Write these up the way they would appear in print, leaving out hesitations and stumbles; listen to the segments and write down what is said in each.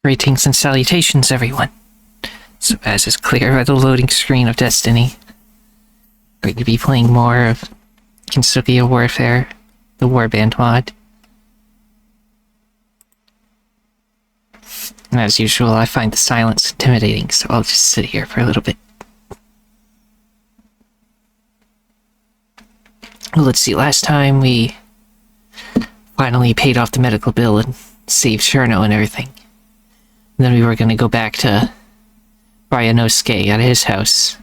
Greetings and salutations, everyone. So as is clear by the loading screen of Destiny, we're going to be playing more of Gensokyo Warfare, the Warband mod. And as usual, I find the silence intimidating, so I'll just sit here for a little bit. Well, let's see, last time we finally paid off the medical bill and saved Cherno and everything. And then we were going to go back to Ryanosuke at his house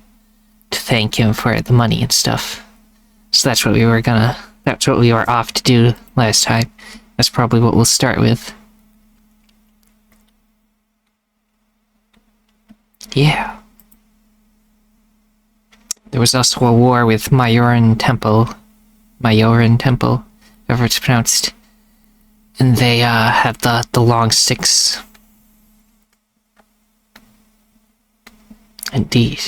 to thank him for the money and stuff. So that's what we were off to do last time. That's probably what we'll start with. Yeah. There was also a war with Majoran Temple, however it's pronounced. And they have the long sticks. Indeed.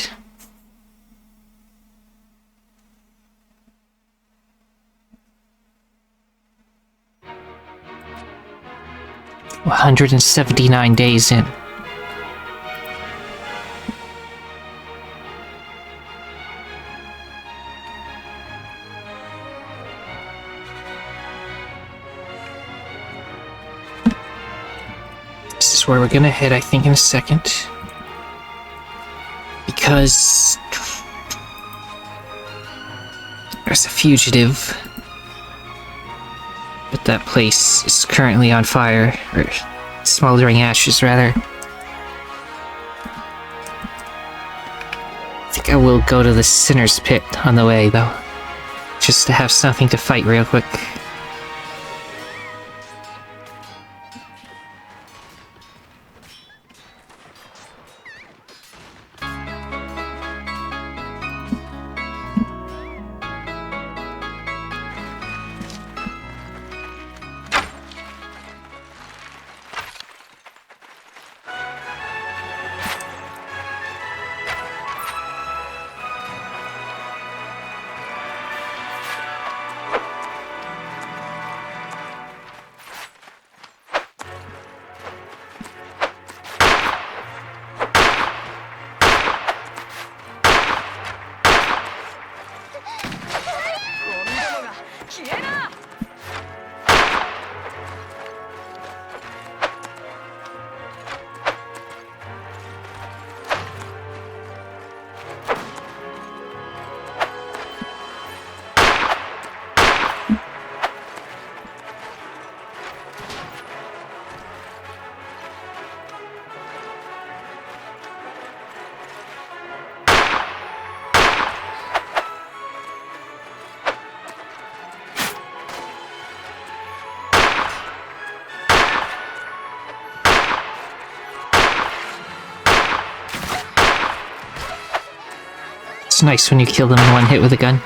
Well, 179 days in. This is where we're gonna head, I think, in a second. Because there's a fugitive, but that place is currently on fire, or smoldering ashes, rather. I think I will go to the Sinner's Pit on the way, though, just to have something to fight real quick. It's nice when you kill them in one hit with a gun.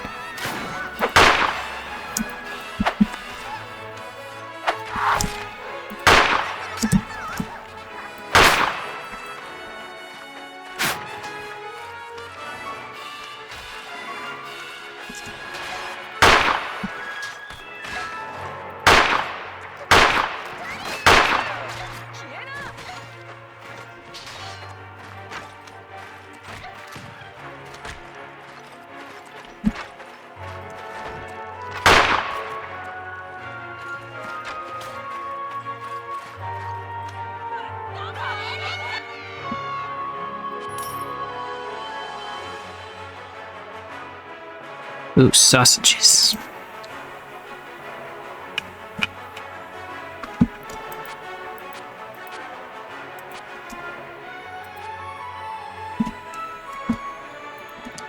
Ooh, sausages.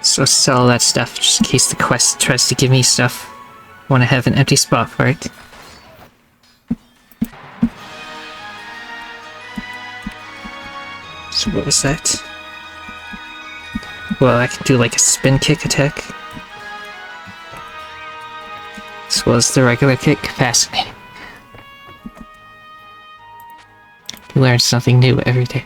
So sell all that stuff, just in case the quest tries to give me stuff. I want to have an empty spot for it. So what was that? Well, I can do like a spin kick attack. As well as the regular kick. Fascinating. You learn something new every day.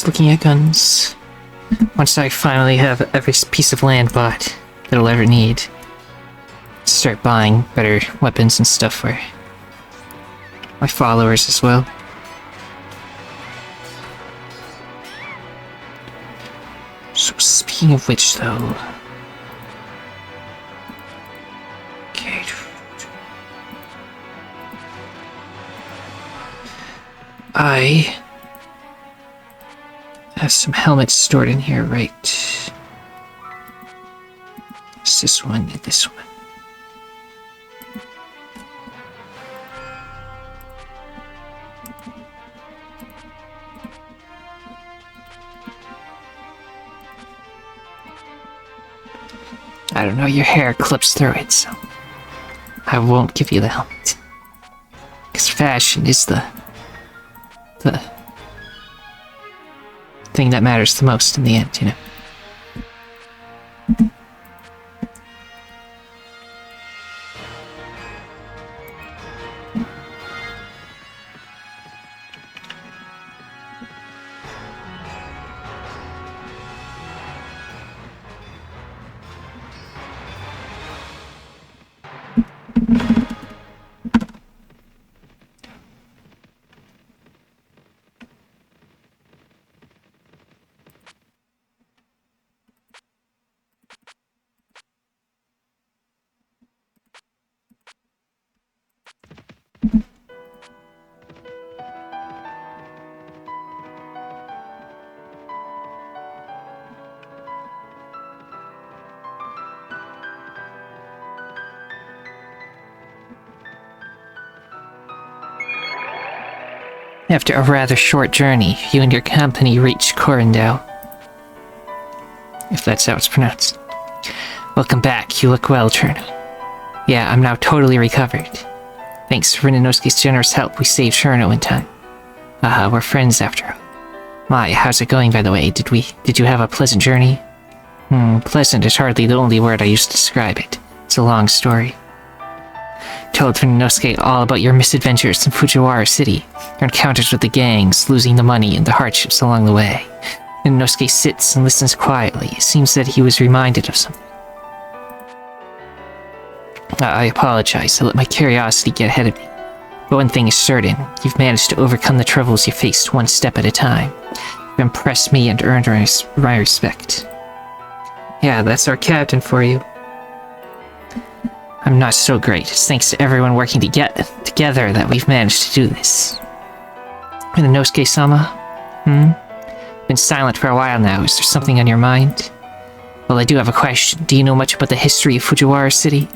just looking at guns. Once I finally have every piece of land bought that I'll ever need, start buying better weapons and stuff for my followers as well. So speaking of which, though... Okay... I have some helmets stored in here, right? It's this one and this one. I don't know, your hair clips through it, so I won't give you the helmet. Because fashion is the thing that matters the most in the end, you know? After a rather short journey, you and your company reach Corindau. If that's how it's pronounced. Welcome back, you look well, Cherno. Yeah, I'm now totally recovered. Thanks to Rinnosuke's generous help, we saved Cherno in time. We're friends after all. My, how's it going, by the way? Did you have a pleasant journey? Pleasant is hardly the only word I use to describe it. It's a long story. Told Rinnosuke all about your misadventures in Fujiwara City, your encounters with the gangs, losing the money, and the hardships along the way. Rinnosuke sits and listens quietly. It seems that he was reminded of something. I apologize. I let my curiosity get ahead of me. But one thing is certain, you've managed to overcome the troubles you faced one step at a time. You've impressed me and earned my respect. Yeah, that's our captain for you. I'm not so great. It's thanks to everyone working together that we've managed to do this. Rinnosuke-sama? Been silent for a while now. Is there something on your mind? Well, I do have a question. Do you know much about the history of Fujiwara City?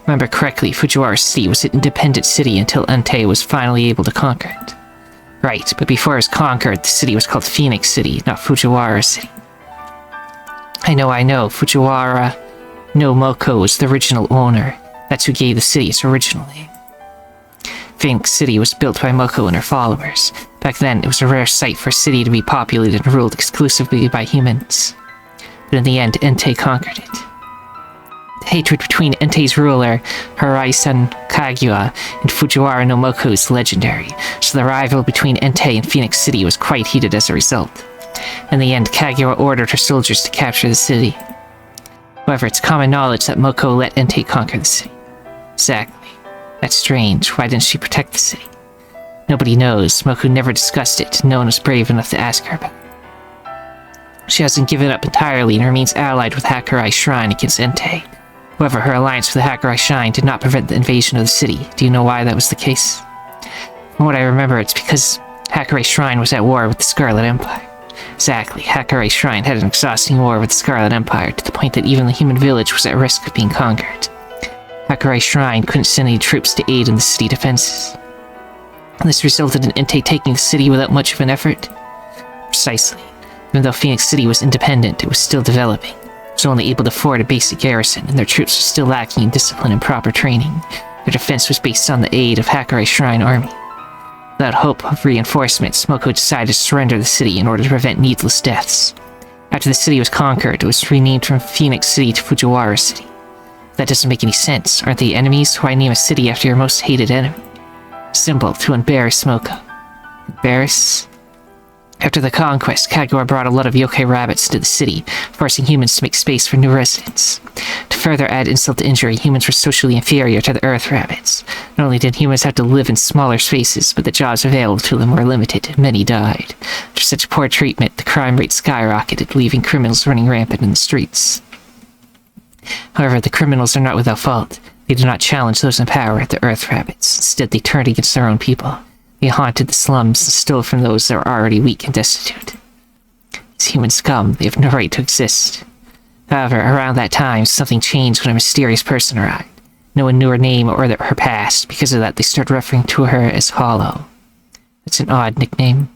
Remember correctly, Fujiwara City was an independent city until Entei was finally able to conquer it. Right, but before it was conquered, the city was called Phoenix City, not Fujiwara City. I know. Fujiwara no Moko was the original owner. That's who gave the city its original name. Phoenix City was built by Moko and her followers. Back then, it was a rare sight for a city to be populated and ruled exclusively by humans. But in the end, Entei conquered it. The hatred between Entei's ruler, Harai-san Kaguya, and Fujiwara no Moko is legendary, so the rivalry between Entei and Phoenix City was quite heated as a result. In the end, Kaguya ordered her soldiers to capture the city. However, it's common knowledge that Moko let Entei conquer the city. Exactly. That's strange. Why didn't she protect the city? Nobody knows. Moko never discussed it. No one was brave enough to ask her about it. She hasn't given up entirely and remains allied with Hakurai Shrine against Entei. However, her alliance with the Hakurai Shrine did not prevent the invasion of the city. Do you know why that was the case? From what I remember, it's because Hakurai Shrine was at war with the Scarlet Empire. Exactly, Hakurai Shrine had an exhausting war with the Scarlet Empire, to the point that even the human village was at risk of being conquered. Hakurai Shrine couldn't send any troops to aid in the city defenses. And this resulted in Entei taking the city without much of an effort. Precisely. Even though Phoenix City was independent, it was still developing. It was only able to afford a basic garrison, and their troops were still lacking in discipline and proper training. Their defense was based on the aid of Hakurai Shrine army. Without hope of reinforcements, Moko decided to surrender the city in order to prevent needless deaths. After the city was conquered, it was renamed from Phoenix City to Fujiwara City. That doesn't make any sense. Aren't they enemies? Why name a city after your most hated enemy? Symbol to embarrass Moko. Embarrass? After the conquest, Kaguya brought a lot of yokai rabbits to the city, forcing humans to make space for new residents. To further add insult to injury, humans were socially inferior to the Earth rabbits. Not only did humans have to live in smaller spaces, but the jobs available to them were limited, and many died. After such poor treatment, the crime rate skyrocketed, leaving criminals running rampant in the streets. However, the criminals are not without fault. They do not challenge those in power, the Earth rabbits. Instead, they turned against their own people. They haunted the slums and stole from those that were already weak and destitute. As human scum, they have no right to exist. However, around that time, something changed when a mysterious person arrived. No one knew her name or her past. Because of that, they started referring to her as Hollow. That's an odd nickname.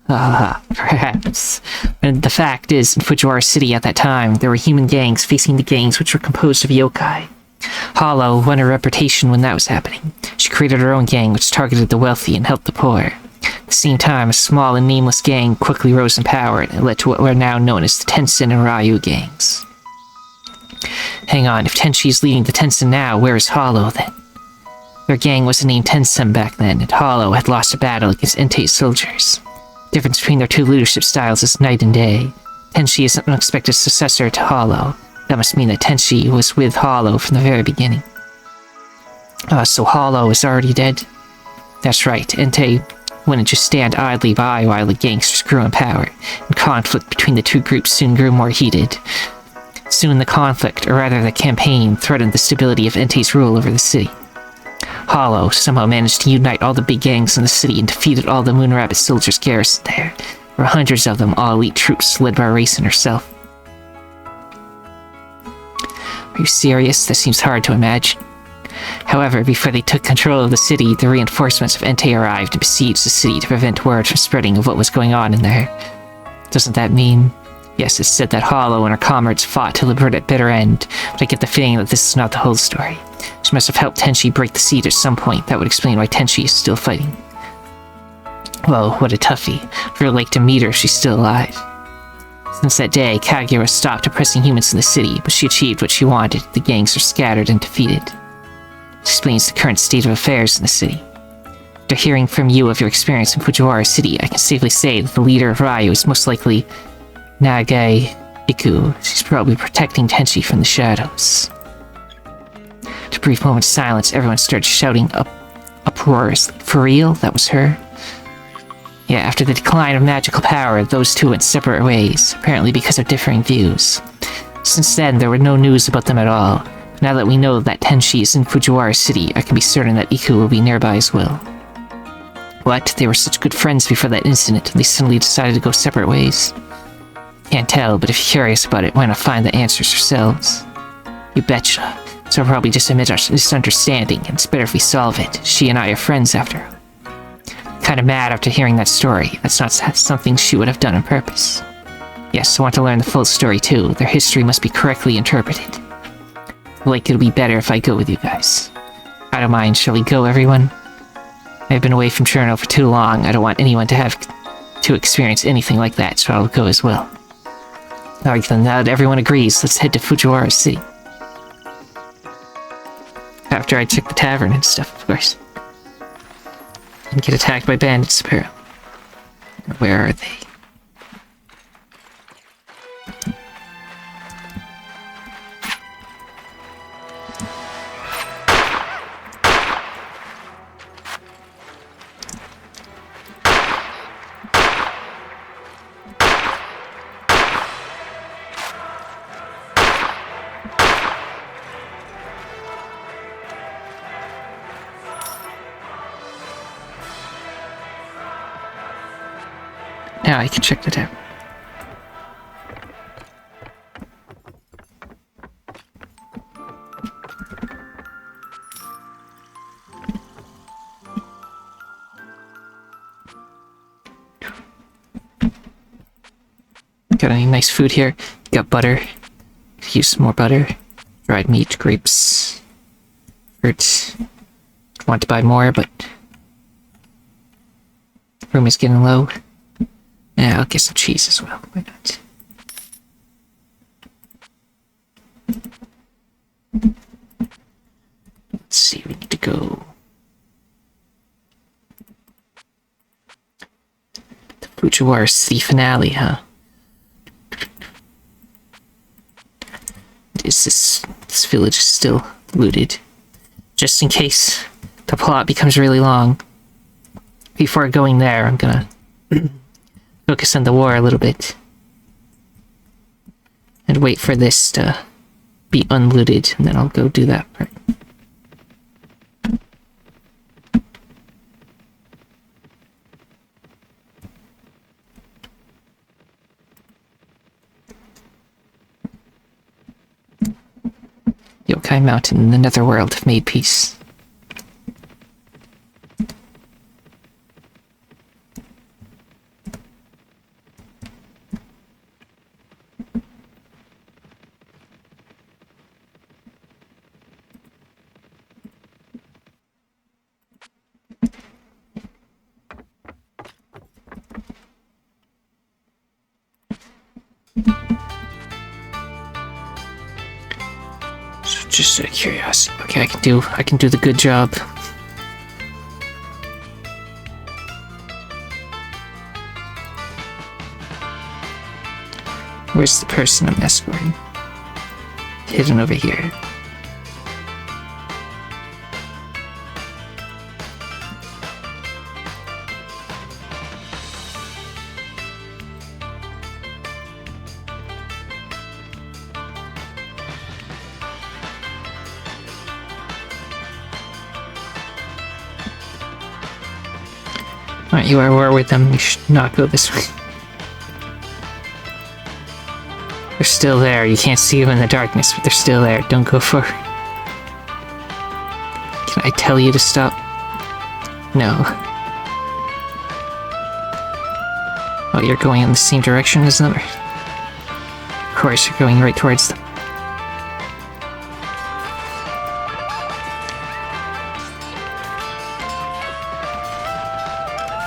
Perhaps. And the fact is, in Fujiwara City at that time, there were human gangs facing the gangs which were composed of yokai. Hollow won her reputation when that was happening. She created her own gang which targeted the wealthy and helped the poor. At the same time, a small and nameless gang quickly rose in power and it led to what are now known as the Tensen and Ryu gangs. Hang on, if Tenchi is leading the Tensen now, where is Hollow then? Their gang wasn't named Tensen back then, and Hollow had lost a battle against Entei's soldiers. The difference between their two leadership styles is night and day. Tenchi is an unexpected successor to Hollow. That must mean that Tenchi was with Hollow from the very beginning. So Hollow is already dead? That's right, Entei wouldn't just stand idly by while the gangsters grew in power, and conflict between the two groups soon grew more heated. Soon the conflict, or rather the campaign, threatened the stability of Entei's rule over the city. Hollow somehow managed to unite all the big gangs in the city and defeated all the Moon Rabbit soldiers garrisoned there. There were hundreds of them, all elite troops led by Raisin herself. Are you serious? That seems hard to imagine. However, before they took control of the city, the reinforcements of Entei arrived and besieged the city to prevent word from spreading of what was going on in there. Doesn't that mean... Yes, it's said that Hollow and her comrades fought till the bitter end, but I get the feeling that this is not the whole story. She must have helped Tenchi break the siege at some point. That would explain why Tenchi is still fighting. Whoa, what a toughie. I'd really like to meet her if she's still alive. Since that day, Kaguya stopped oppressing humans in the city, but she achieved what she wanted. The gangs are scattered and defeated. This explains the current state of affairs in the city. After hearing from you of your experience in Fujiwara City, I can safely say that the leader of Ryu is most likely Nagai Iku. She's probably protecting Tenchi from the shadows. After a brief moment of silence, everyone started shouting uproariously. For real? That was her? Yeah, after the decline of magical power, those two went separate ways, apparently because of differing views. Since then, there were no news about them at all. Now that we know that Tenchi is in Fujiwara City, I can be certain that Iku will be nearby as well. What? They were such good friends before that incident, and they suddenly decided to go separate ways? Can't tell, but if you're curious about it, why not find the answers yourselves? You betcha. So probably just a misunderstanding, and it's better if we solve it. She and I are friends after all. Kind of mad after hearing that story. That's not something she would have done on purpose. Yes, I want to learn the full story too. Their history must be correctly interpreted. Like it'll be better if I go with you guys. I don't mind. Shall we go, everyone? I've been away from Cherno for too long. I don't want anyone to have to experience anything like that, so I'll go as well. Alright then, now that everyone agrees, let's head to Fujiwara City. After I check the tavern and stuff, of course. And get attacked by bandits, apparently. Where are they? Now I can check the tab. Got any nice food here? Got butter. Could use some more butter. Dried meat, grapes, fruits. Want to buy more, but room is getting low. Yeah, I'll get some cheese as well. Why not? Let's see, we need to go. The Fujiwara City finale, huh? This village is still looted. Just in case the plot becomes really long. Before going there, I'm gonna focus on the war a little bit. And wait for this to be unlooted, and then I'll go do that part. Yokai Mountain and the Netherworld have made peace. So just out of curiosity. Okay, I can do the good job. Where's the person I'm escorting? Hidden over here. Alright, you are at war with them. You should not go this way. They're still there. You can't see them in the darkness, but they're still there. Don't go for it. Can I tell you to stop? No. Oh, you're going in the same direction as them? Of course, you're going right towards them.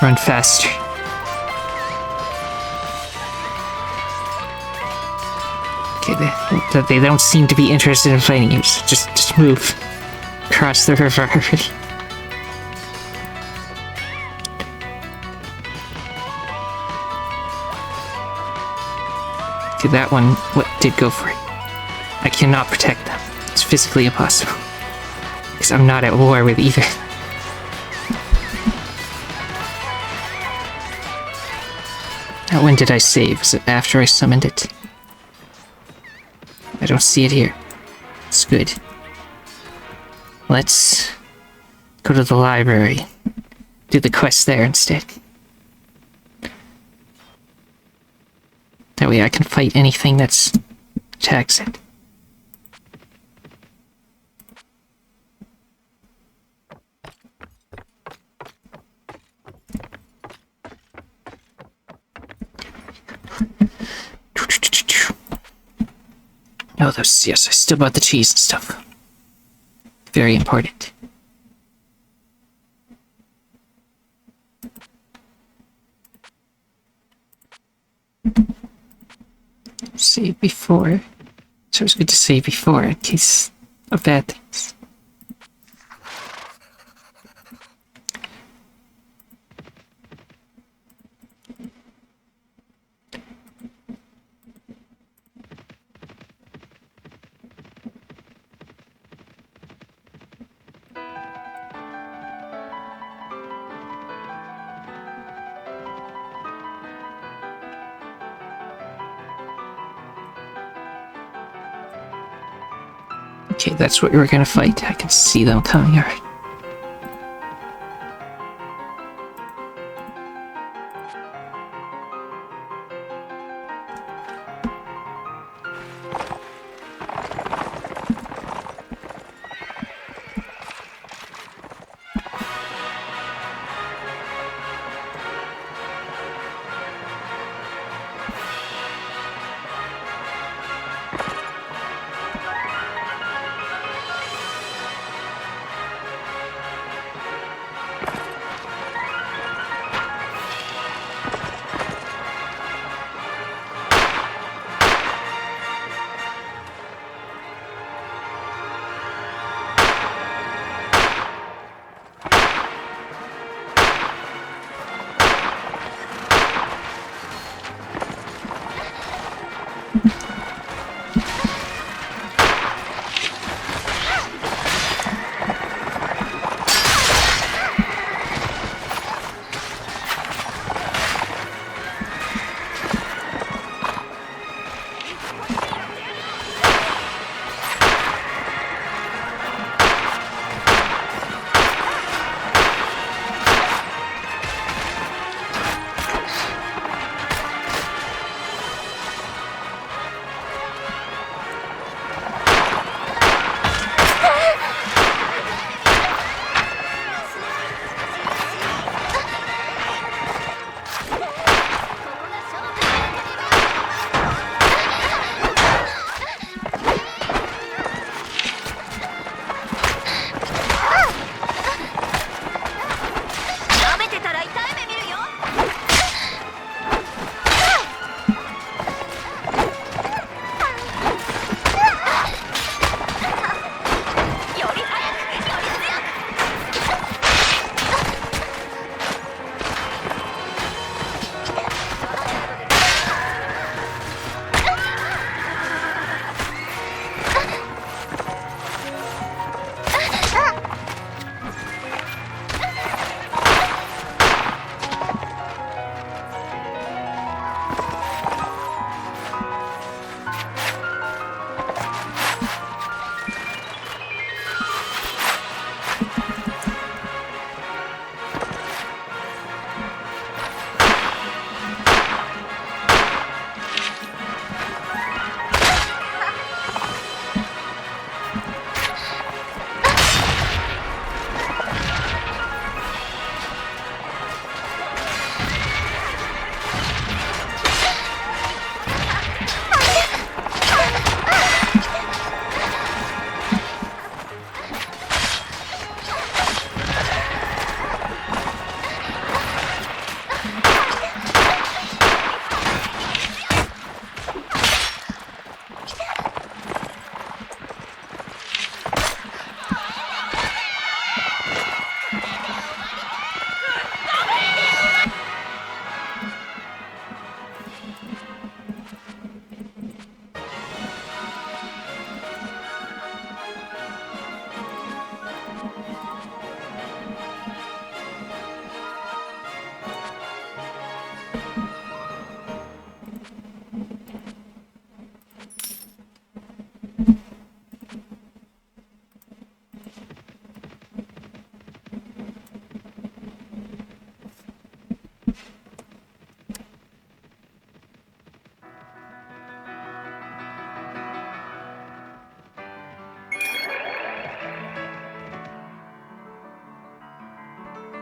Run faster. Okay, they don't seem to be interested in fighting you. Just move. Cross the river. Okay, that one did go for it. I cannot protect them. It's physically impossible. Because I'm not at war with either. When did I save? Was it after I summoned it? I don't see it here. It's good. Let's go to the library. Do the quest there instead. That way I can fight anything that's attacks it. Oh, those, yes, I still bought the cheese and stuff. Very important. Save before. So it's good to save before in case of bad things. Okay, that's what we were gonna fight. I can see them coming. Alright.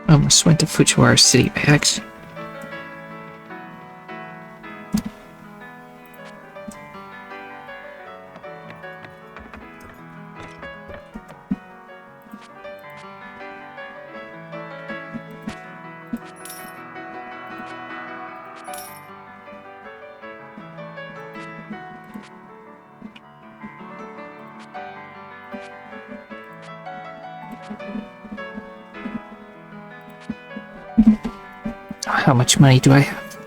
Almost went to Fujiwara City by accident. How much money do I have?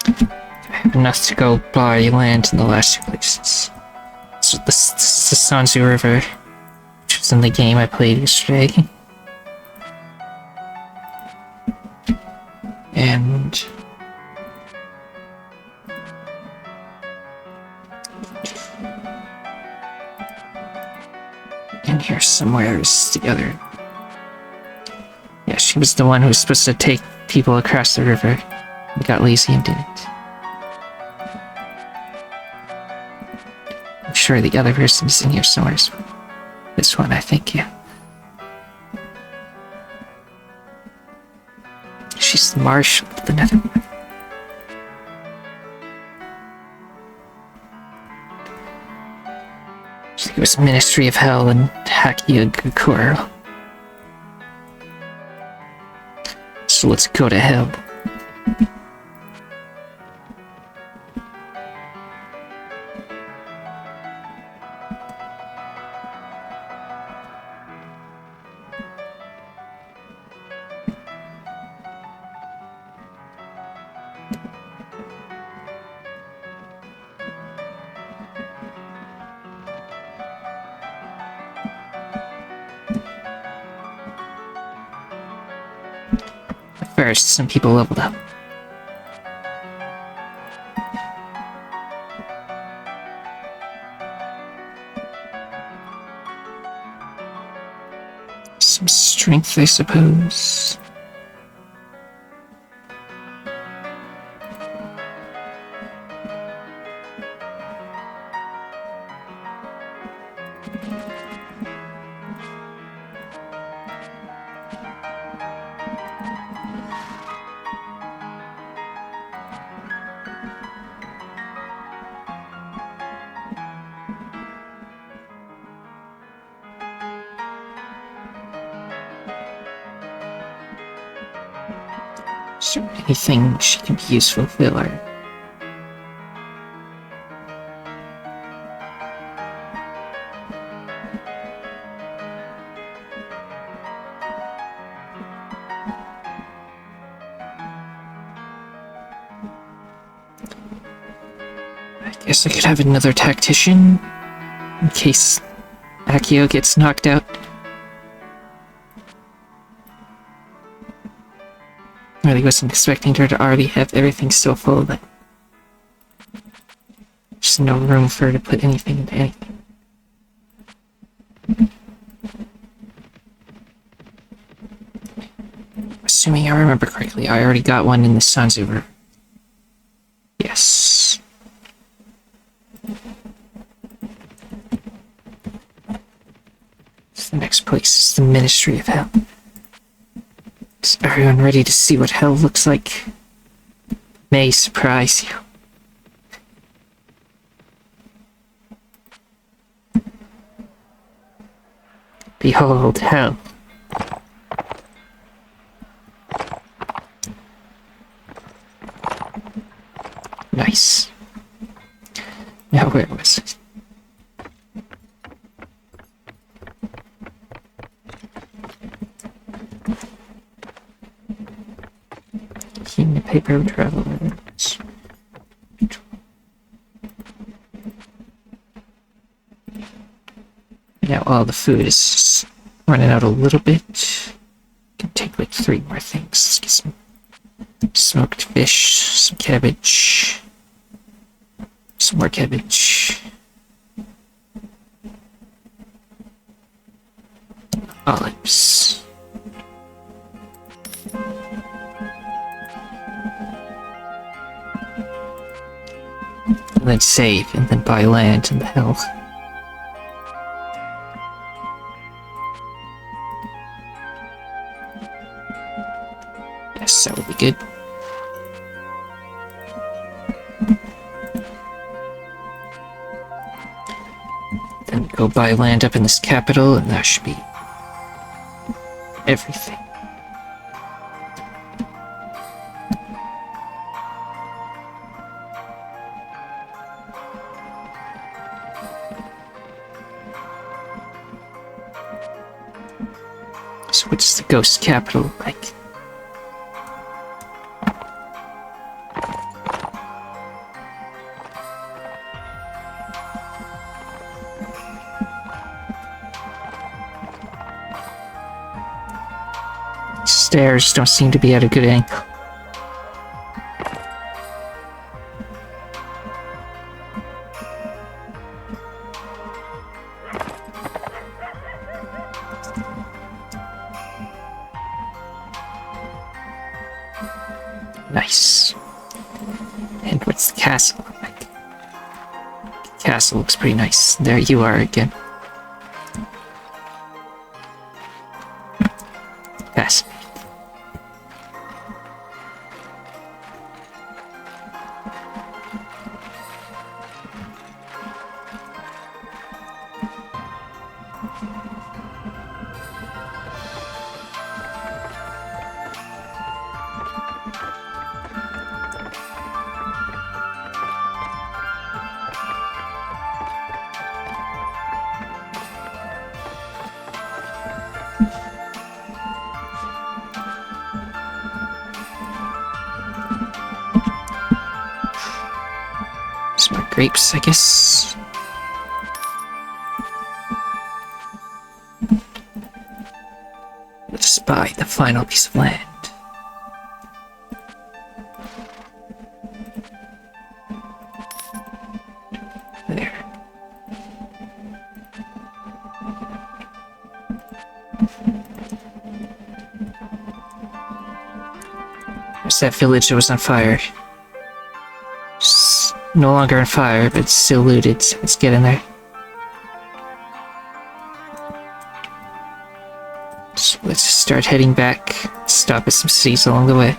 I have enough to go buy land in the last two places. So this is the Sanzu River, which was in the game I played yesterday. And in here somewhere is the other. Yeah, she was the one who was supposed to take people across the river. We got lazy and didn't. I'm sure the other person is in here somewhere. This one, I think, yeah. She's the marshal of the Nether. It was Ministry of Hell and Hakia Gakuro. So let's go to hell. First, some people leveled up. Some strength, I suppose. So many things she can be useful filler. I guess I could have another tactician in case Akio gets knocked out. I really wasn't expecting her to already have everything so full that there's no room for her to put anything into anything. Assuming I remember correctly, I already got one in the Sanzu River. Yes. The next place is the Ministry of Hell. Is everyone ready to see what hell looks like? May surprise you. Behold hell. Nice. Now where was it? Keeping the paper travelers. Now all the food is running out a little bit. Can take like 3 more things. Let's get some smoked fish, some cabbage, some more cabbage, olives. And then save, and then buy land in the hell. Guess that would be good. Then go buy land up in this capital, and that should be everything. So what's the ghost capital like? Stairs don't seem to be at a good angle. Nice. And what's the castle like? The castle looks pretty nice. There you are again. Fascinating. Some more grapes, I guess. Let's buy the final piece of land. There. There's that village that was on fire. It's no longer on fire, but it's still looted, so let's get in there. So let's start heading back. Stop at some cities along the way.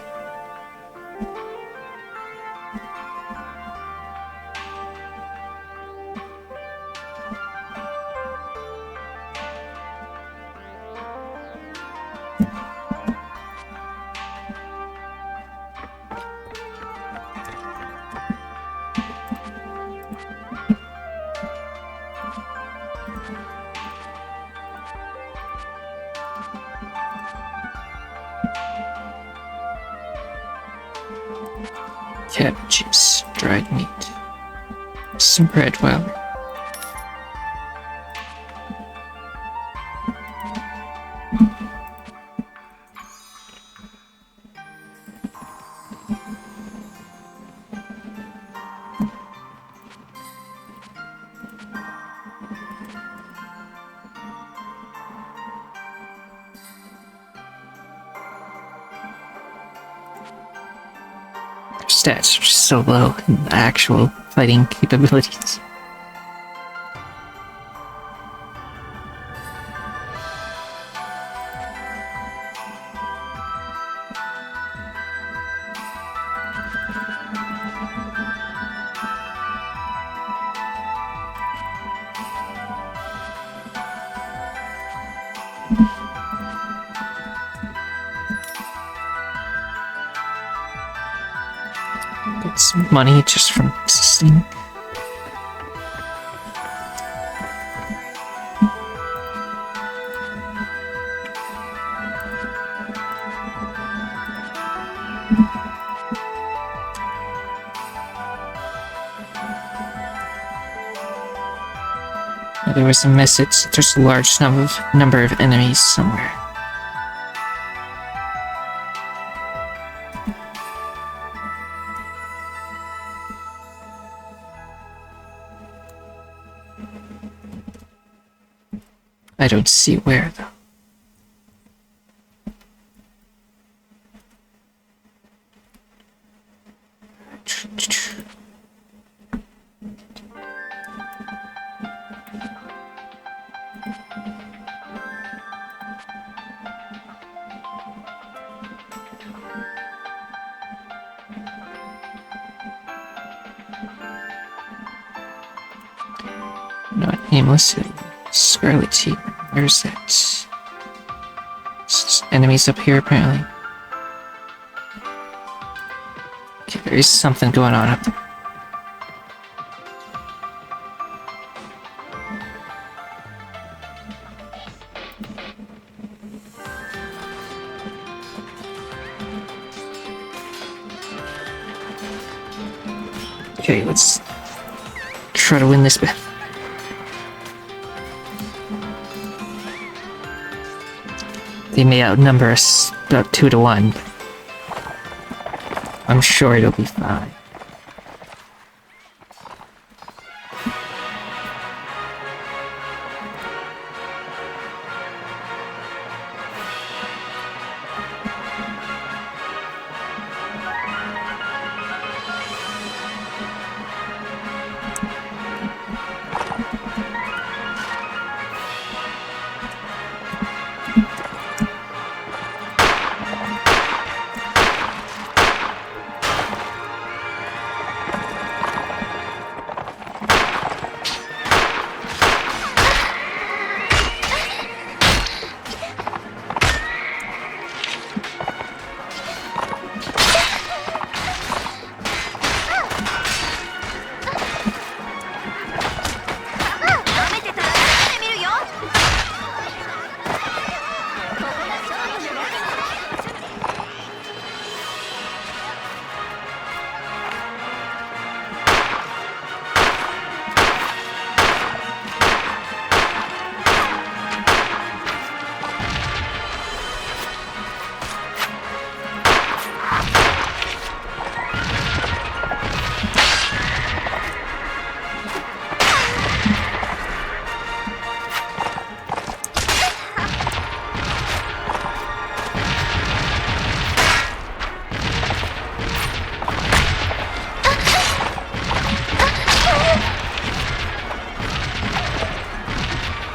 Cabbages, dried meat, some bread while stats are just so low in the actual fighting capabilities. Get some money just from existing. There was a message that there's a large number of enemies somewhere. I don't see where, though. Aimless Scarlet Team. Where's that? Enemies up here, apparently. Okay, there is something going on up there. Okay, let's try to win this bit. They may outnumber us about 2 to 1. I'm sure it'll be fine.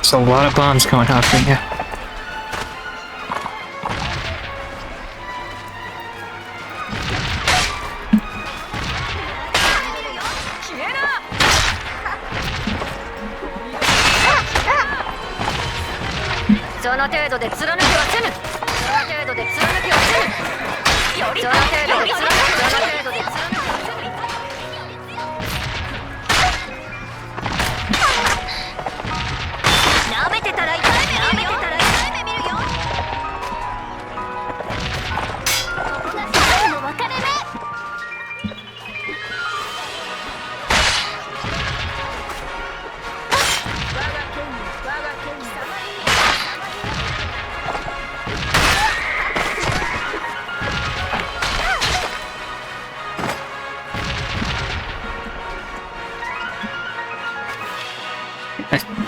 There's a lot of bombs going off right now.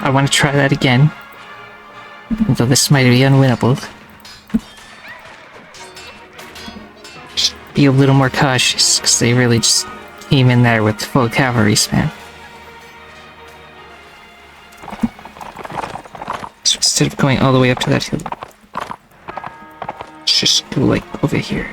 I want to try that again. Though this might be unwinnable. Just be a little more cautious, because they really just came in there with full cavalry span. So instead of going all the way up to that hill, let's just go like over here.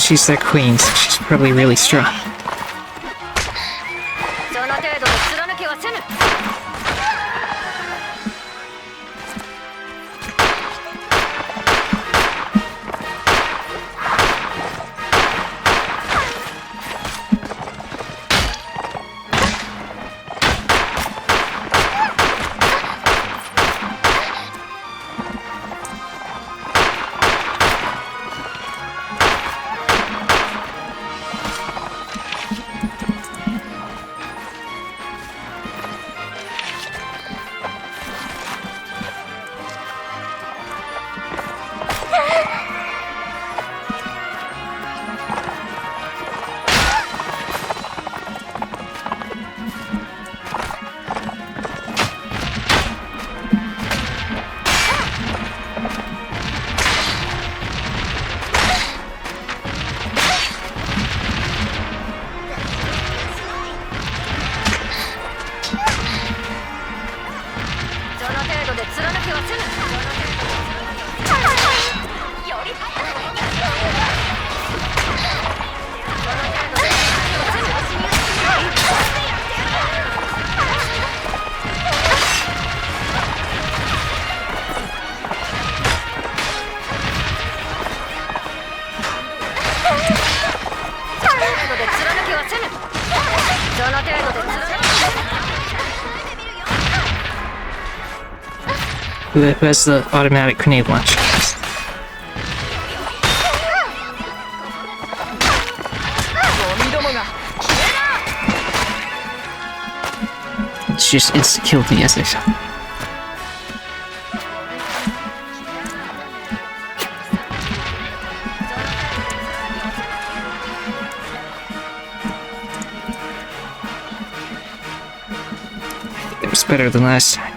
She's their queen, so she's probably really strong. Who has the automatic grenade launcher? It's just insta-killed me as I shot. It was better than last time.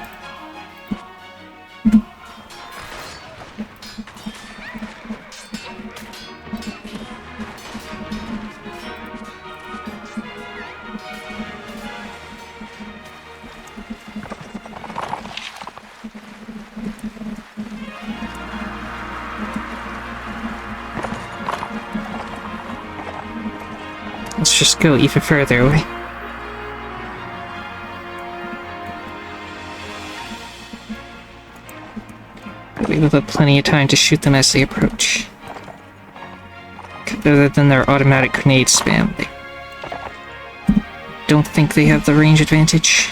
Let's just go even further away. We will have plenty of time to shoot them as they approach. Other than their automatic grenade spam, they don't think they have the range advantage.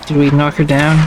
Did we knock her down?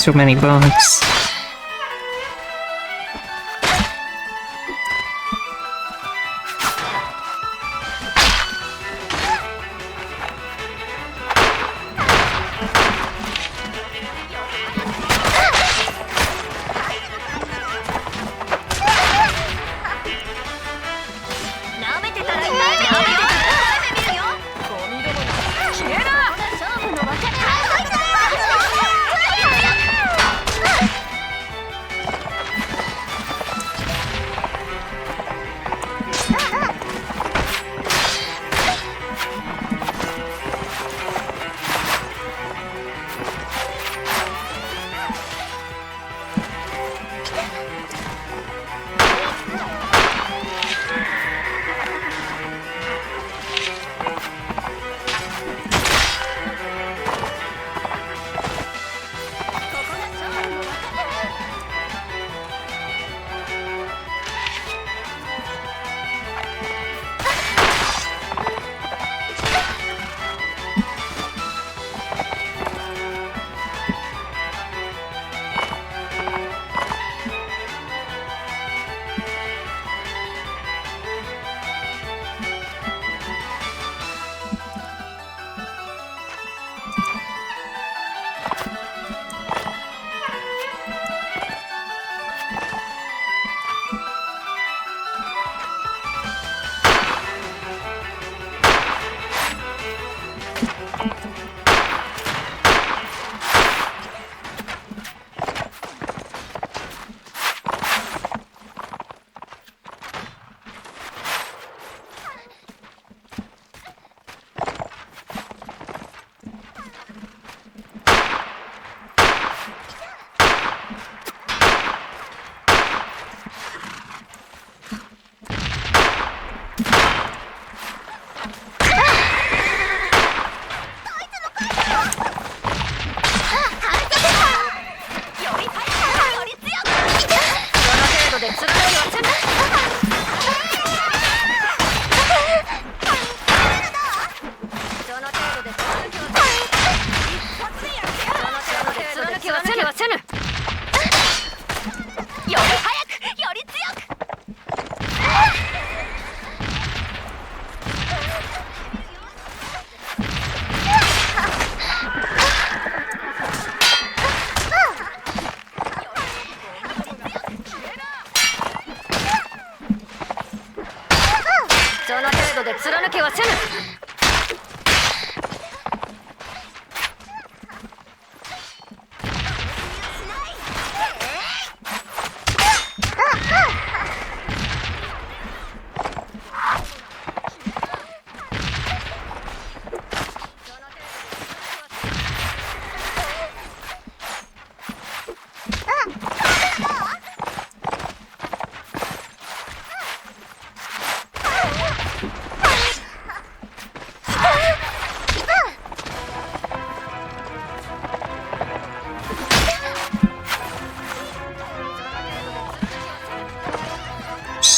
so many bones.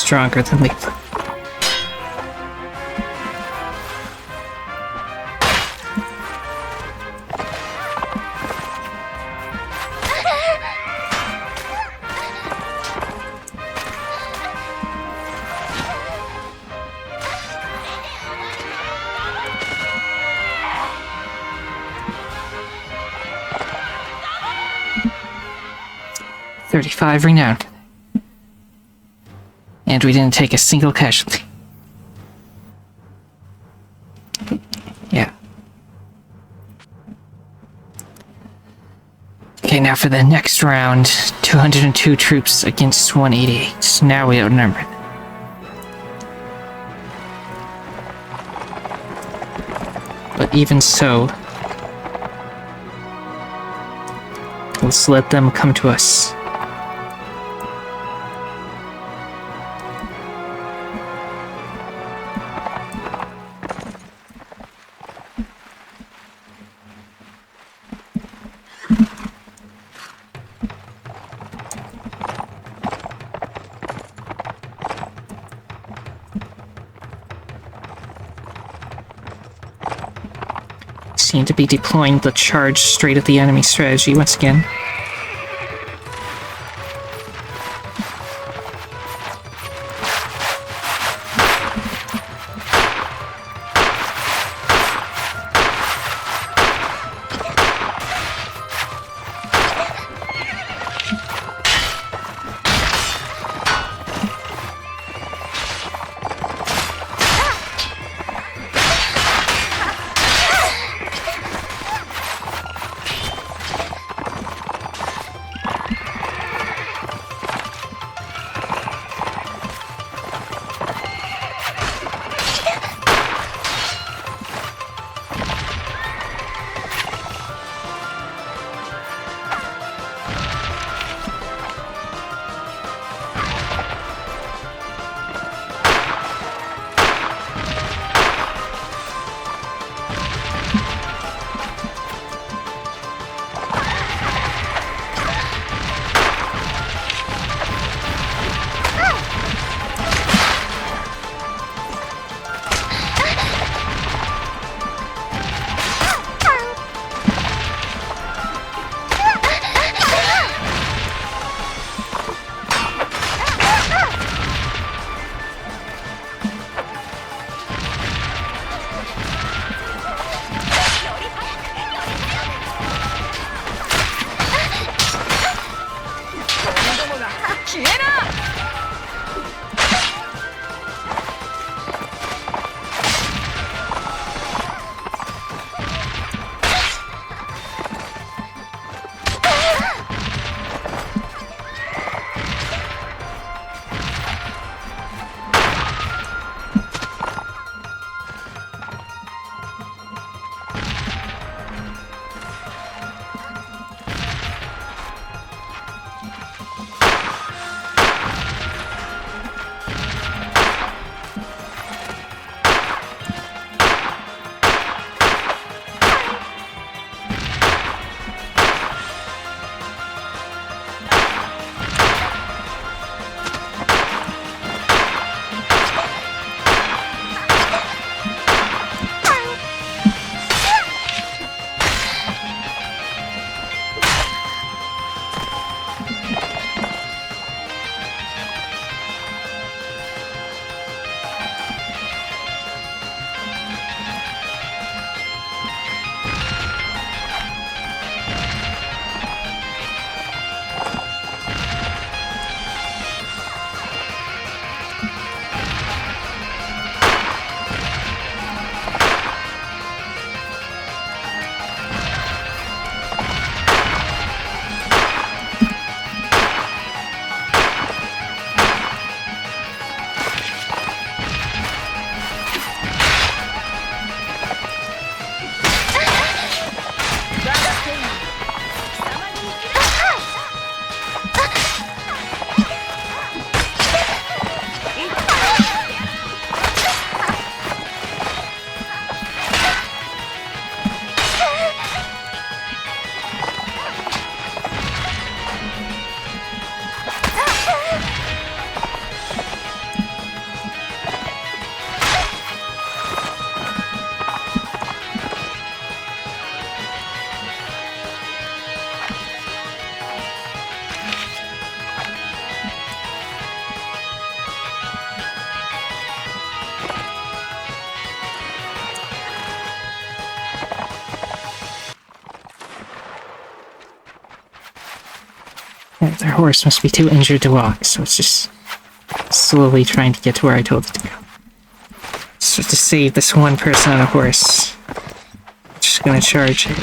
Stronger than Leap. "35 renown. And we didn't take a single casualty." Yeah. Okay, now for the next round. 202 troops against 188. Now we outnumbered. But even so, let's let them come to us. Seem to be deploying the charge straight at the enemy strategy once again. Yeah, their horse must be too injured to walk, so it's just slowly trying to get to where I told it to go. So to save this one person on a horse, I'm just gonna charge it.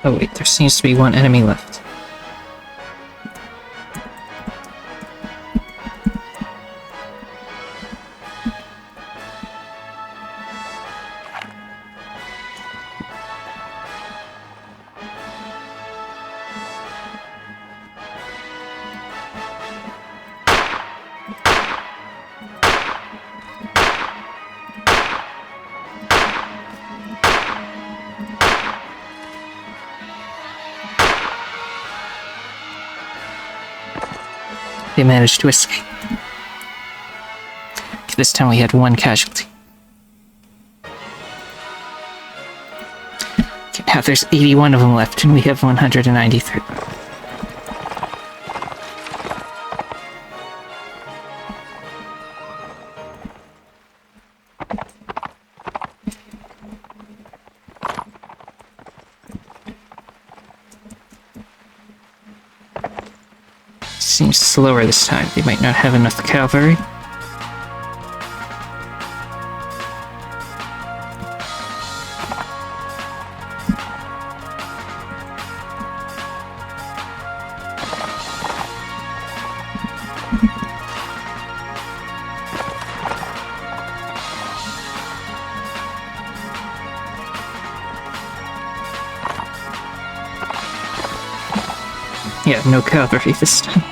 Oh wait, there seems to be one enemy left. They managed to escape. This time we had one casualty. Now there's 81 of them left, and we have 193. Seems slower this time. They might not have enough cavalry. Yeah, no cavalry this time.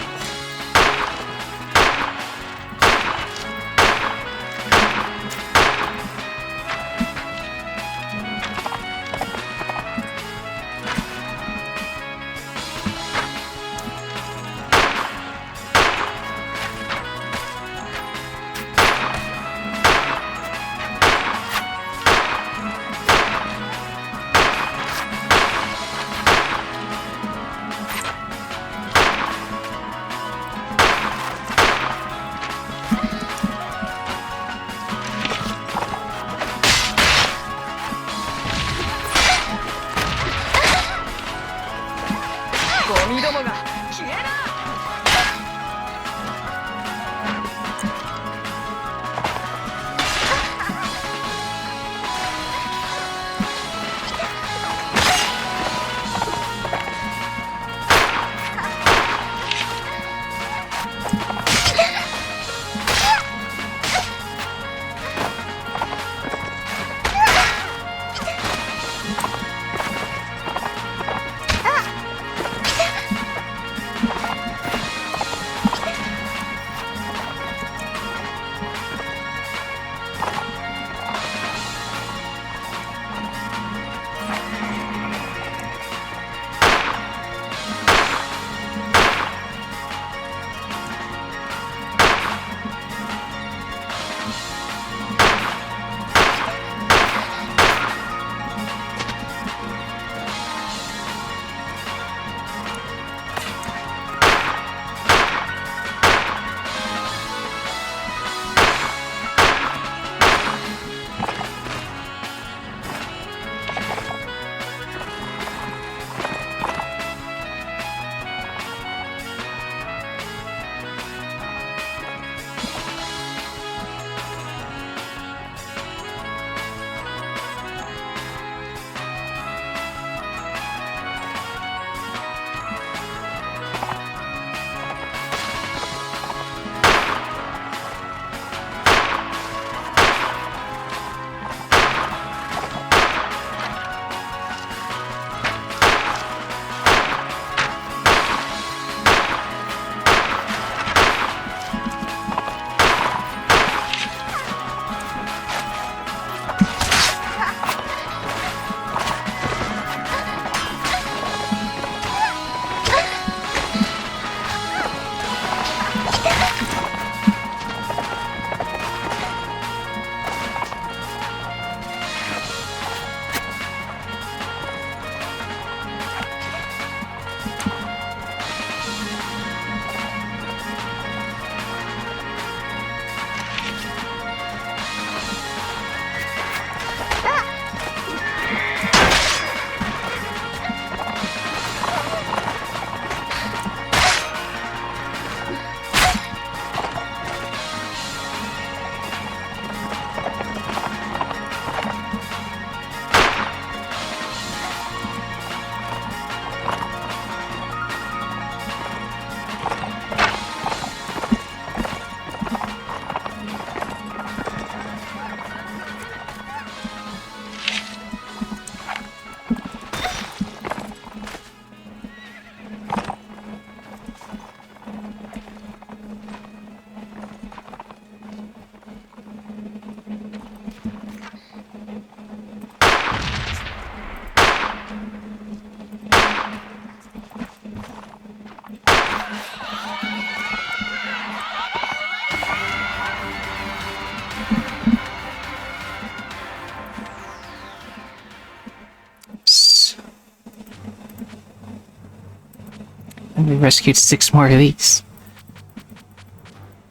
we rescued 6 more of these.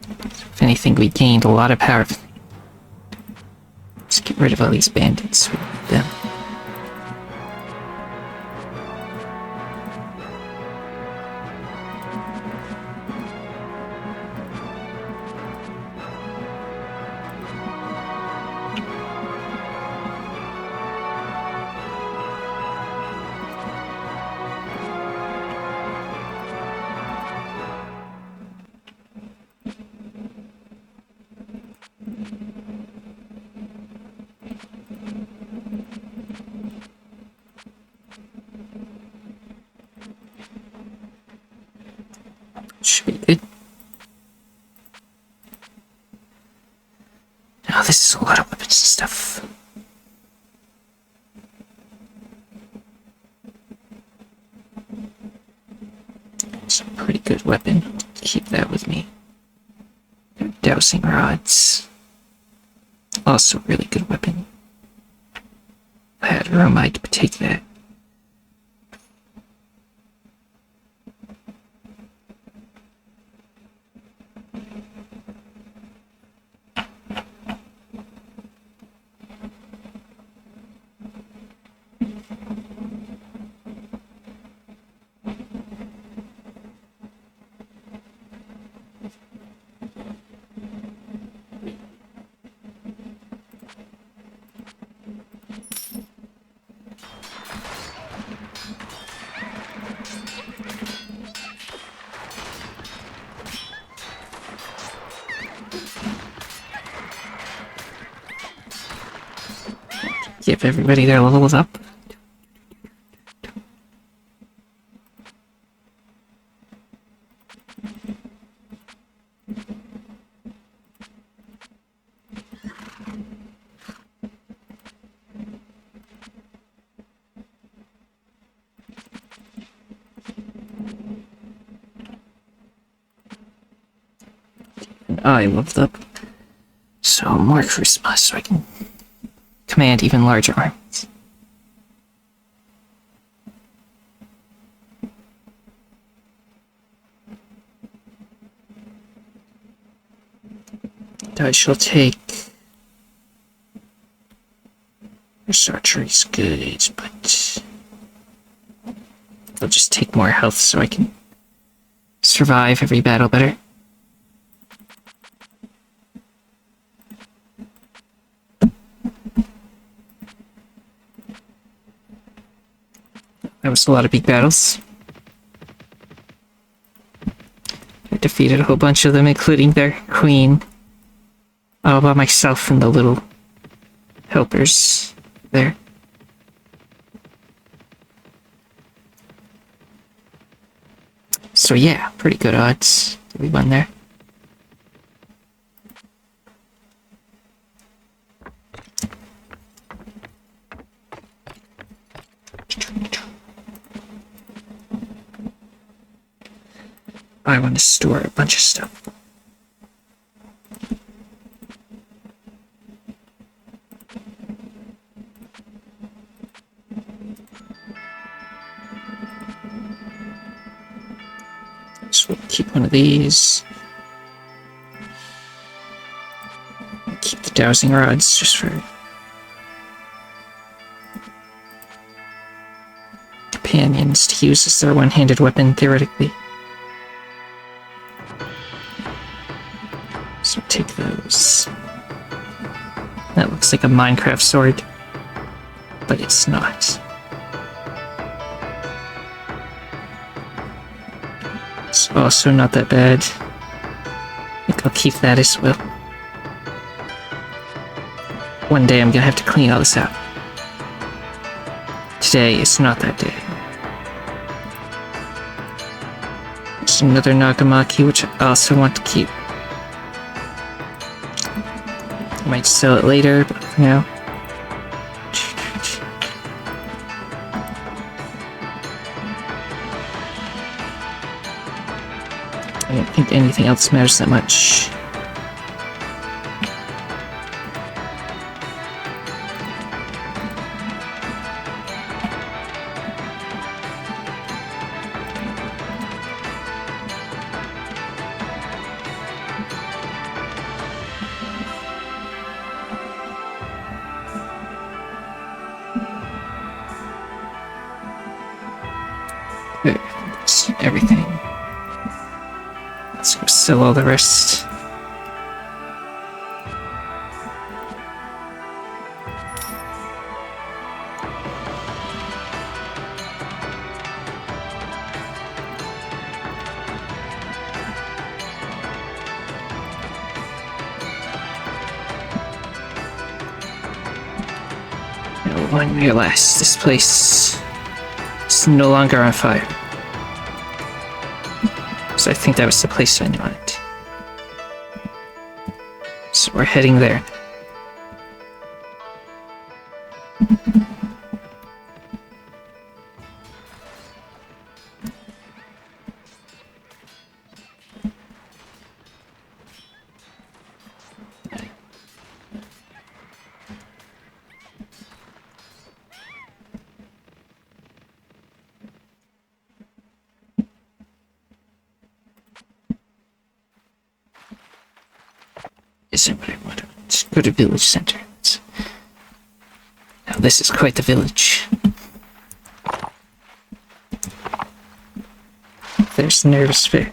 If anything, we gained a lot of power. Let's get rid of all these bandits. We need them. Should be good. Oh, this is a lot of weapons and stuff. It's a pretty good weapon. Keep that with me. Dowsing rods. Also a really good weapon. If I had room, I'd take that. Give everybody their levels up. And I leveled up. So more charisma so I can command even larger armies. I shall take... This archery's good, but... I'll just take more health so I can survive every battle better. That was a lot of big battles. I defeated a whole bunch of them, including their queen. All by myself and the little helpers there. So yeah, pretty good odds that we won there. I want to store a bunch of stuff. So we'll keep one of these. Keep the dowsing rods just for companions to use as their one-handed weapon, theoretically. So take those. That looks like a Minecraft sword, but it's not. It's also not that bad. I think I'll keep that as well. One day I'm gonna have to clean all this out. Today is not that day. There's another Nagamaki which I also want to keep. I might sell it later, but for now. I don't think anything else matters that much. everything. Let's go sell all the rest. One year last, this place is no longer on fire. So I think that was the place I wanted. So we're heading there. Isn't what I want. Let's go to village center. Now this is quite the village. There's the nervous fit.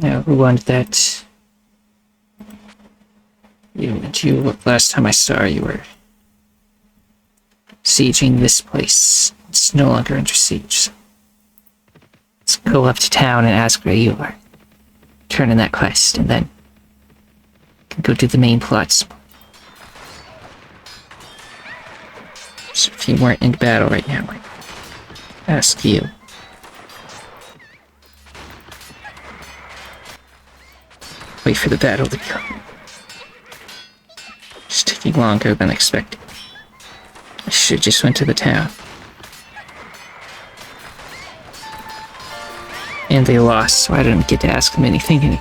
Now who wanted that? You, last time I saw you were sieging this place. It's no longer under siege. So let's go up to town and ask where you are. Turn in that quest, and then can go do the main plots. So if you weren't in battle right now, I'd ask you. Wait for the battle to come. It's taking longer than expected. I should just went to the town. And they lost, so I didn't get to ask them anything.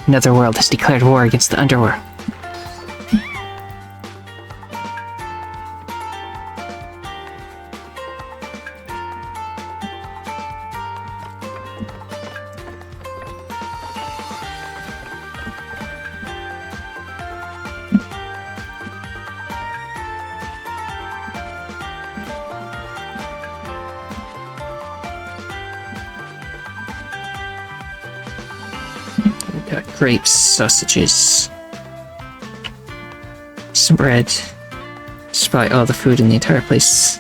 Another world has declared war against the underworld. Got grapes, sausages, some bread. Just probably all the food in the entire place.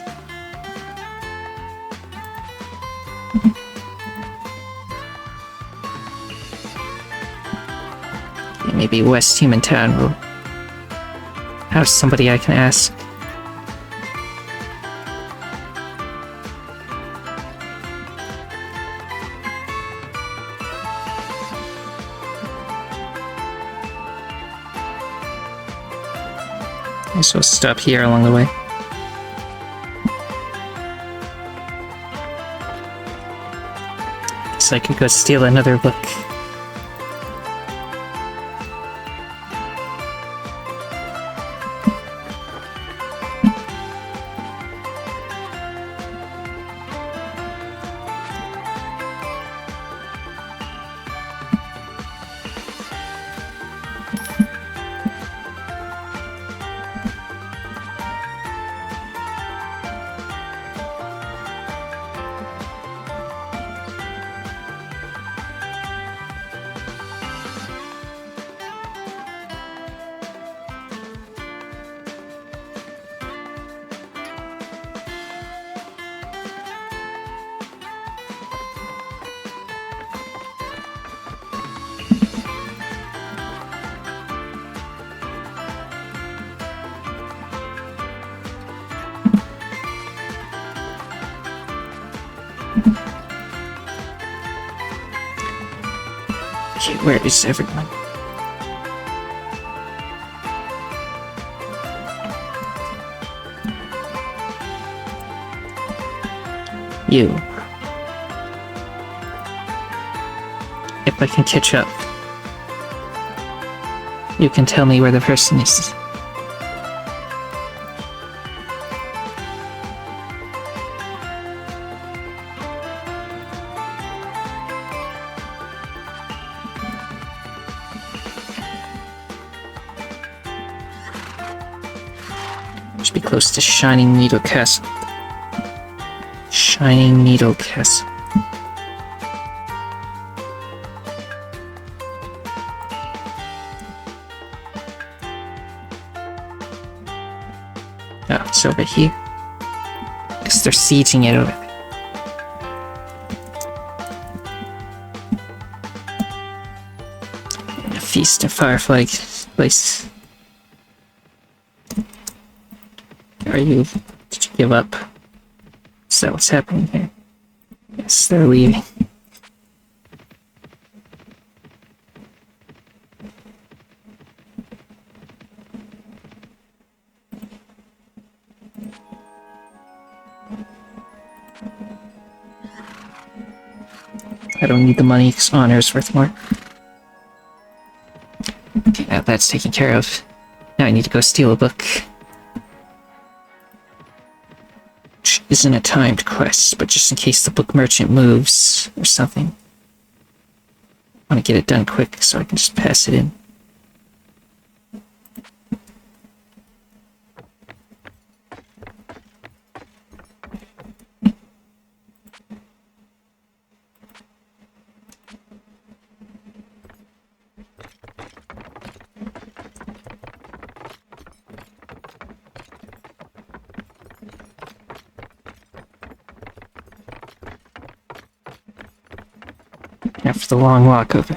Maybe West Human Town will have somebody I can ask. So stop here along the way. Guess I could go steal another book. Okay, where is everyone? You. If I can catch up, you can tell me where the person is. Should be close to Shining Needle Castle. Shining Needle Castle. Oh, it's over here. Guess they're sieging it over there. A feast of Firefly place. Are you? Did you give up? Is that what's happening here? Yes, they're leaving. I don't need the money because honor is worth more. Okay, now that's taken care of. Now I need to go steal a book. Which isn't a timed quest, but just in case the book merchant moves or something. I want to get it done quick so I can just pass it in. After the long walk over.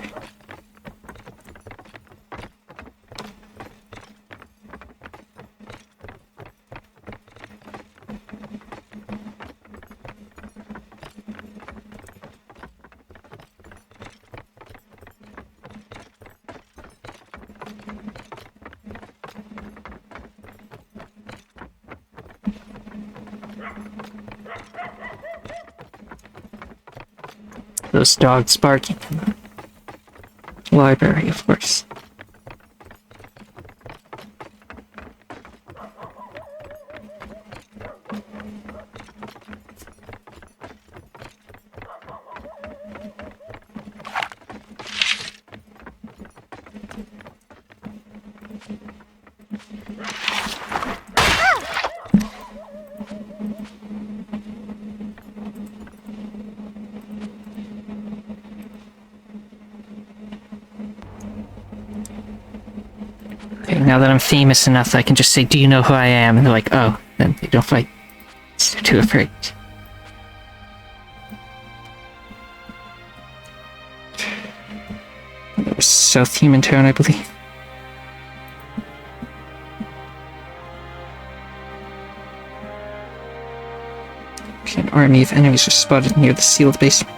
Those dogs barking in the library, of course. Now that I'm famous enough, I can just say, "Do you know who I am?" And they're like, "Oh," then they don't fight. They're too afraid. That was South Human Town, I believe. Okay, an army of enemies are spotted near the sealed basement.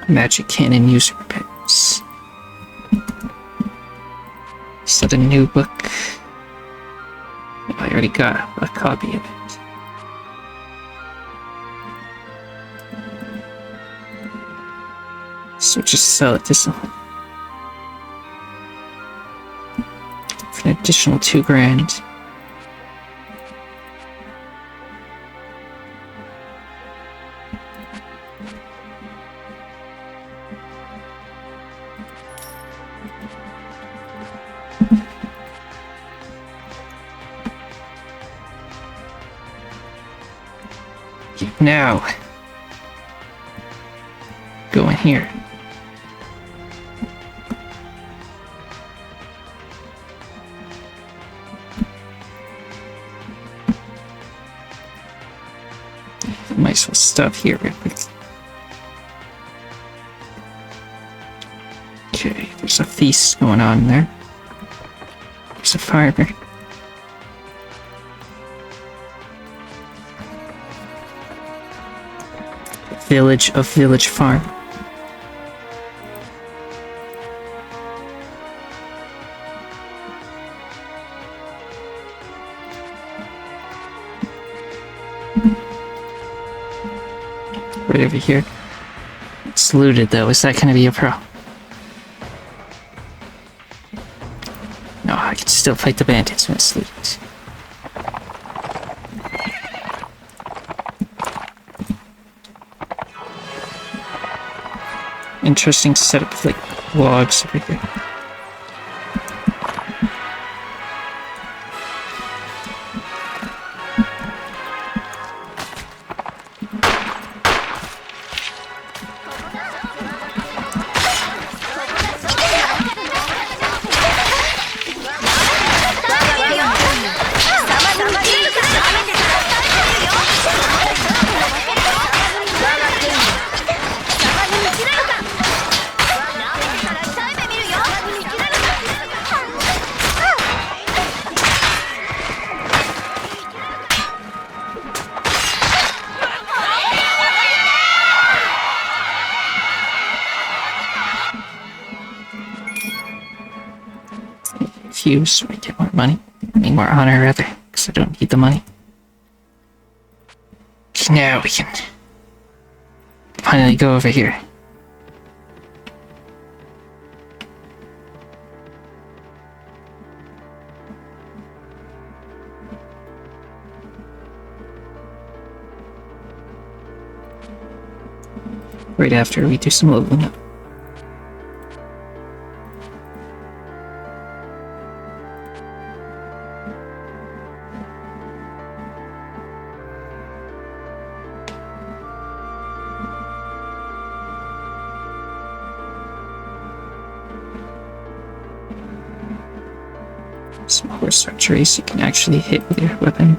Magic Cannon user repairs. Is that a new book? I already got a copy of it. So just sell it to someone. For an additional $2,000. Now, go in here. Might as well stop here real quick. Okay, there's a feast going on there. There's a farmer. Village of Village Farm. Right over here. It's looted though, is that gonna be a problem? No, I can still fight the bandits when it's looted. interesting setup of, like, logs over here. Fuse so I get more money. I mean, more honor, rather, because I don't need the money. Now we can finally go over here. Right after we do some leveling up. Some horse archery so you can actually hit with your weapon.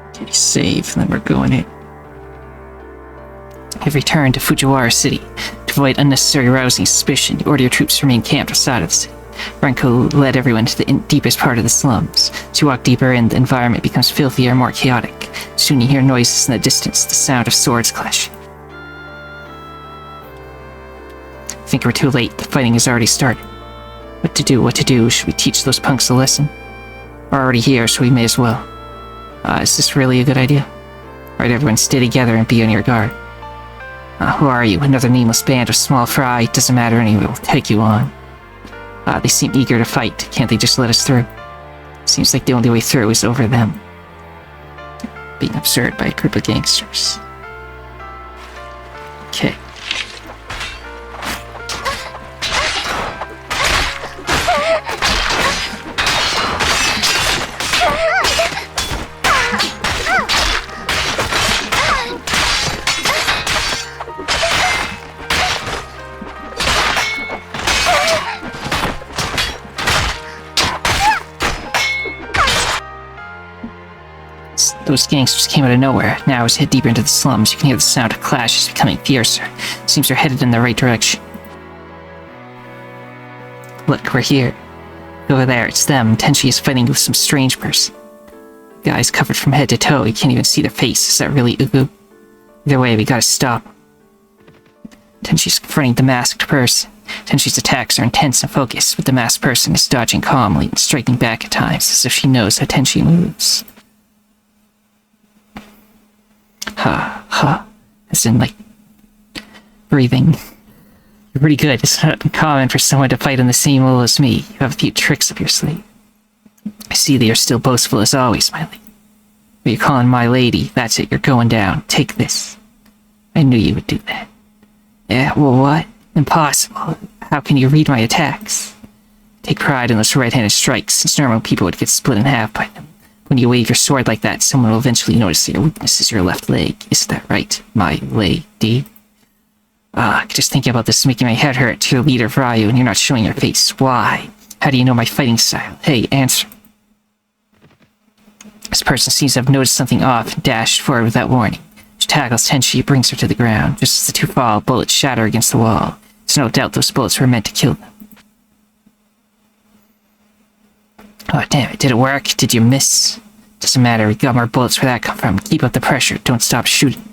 Okay, save, and then we're going in. Have returned to Fujiwara City. To avoid unnecessary rousing suspicion, you order your troops to remain camped outside of the city. Renko led everyone to the deepest part of the slums. As you walk deeper in, the environment becomes filthier and more chaotic. Soon you hear noises in the distance, the sound of swords clashing. I think we're too late. The fighting has already started. What to do? Should we teach those punks a lesson? We're already here, so we may as well. Is this really a good idea? Alright, everyone, stay together and be on your guard. Who are you? Another nameless band of small fry? Doesn't matter anyway, we'll take you on. They seem eager to fight. Can't they just let us through? Seems like the only way through is over them. Being observed by a group of gangsters. Okay. Those gangsters came out of nowhere. Now as you head deeper into the slums, you can hear the sound of clashes becoming fiercer. Seems they're headed in the right direction. Look, we're here. Over there, it's them. Tenchi is fighting with some strange person. Guy's covered from head to toe. You can't even see their face. Is that really Ugu? Either way, we gotta stop. Tenshi's confronting the masked person. Tenshi's attacks are intense and focused, but the masked person is dodging calmly and striking back at times, as if she knows how Tenshi moves. As in, like, breathing. You're pretty good. It's not uncommon for someone to fight on the same level as me. You have a few tricks up your sleeve. I see that you're still boastful as always, my lady. But you're calling my lady. That's it, you're going down. Take this. I knew you would do that. Yeah, well, what? Impossible. How can you read my attacks? Take pride in those right-handed strikes, since normal people would get split in half by them. When you wave your sword like that, someone will eventually notice that your weakness is your left leg. Is that right, my lady? Just thinking about this is making my head hurt. You're the leader of Ryu, and you're not showing your face. Why? How do you know my fighting style? Hey, answer. This person seems to have noticed something off and dashed forward without warning. She tackles Tenchi, brings her to the ground. Just as the two fall, bullets shatter against the wall. There's no doubt those bullets were meant to kill them. Oh, damn it. Did it work? Did you miss? Doesn't matter. We got more bullets. Where that come from? Keep up the pressure. Don't stop shooting.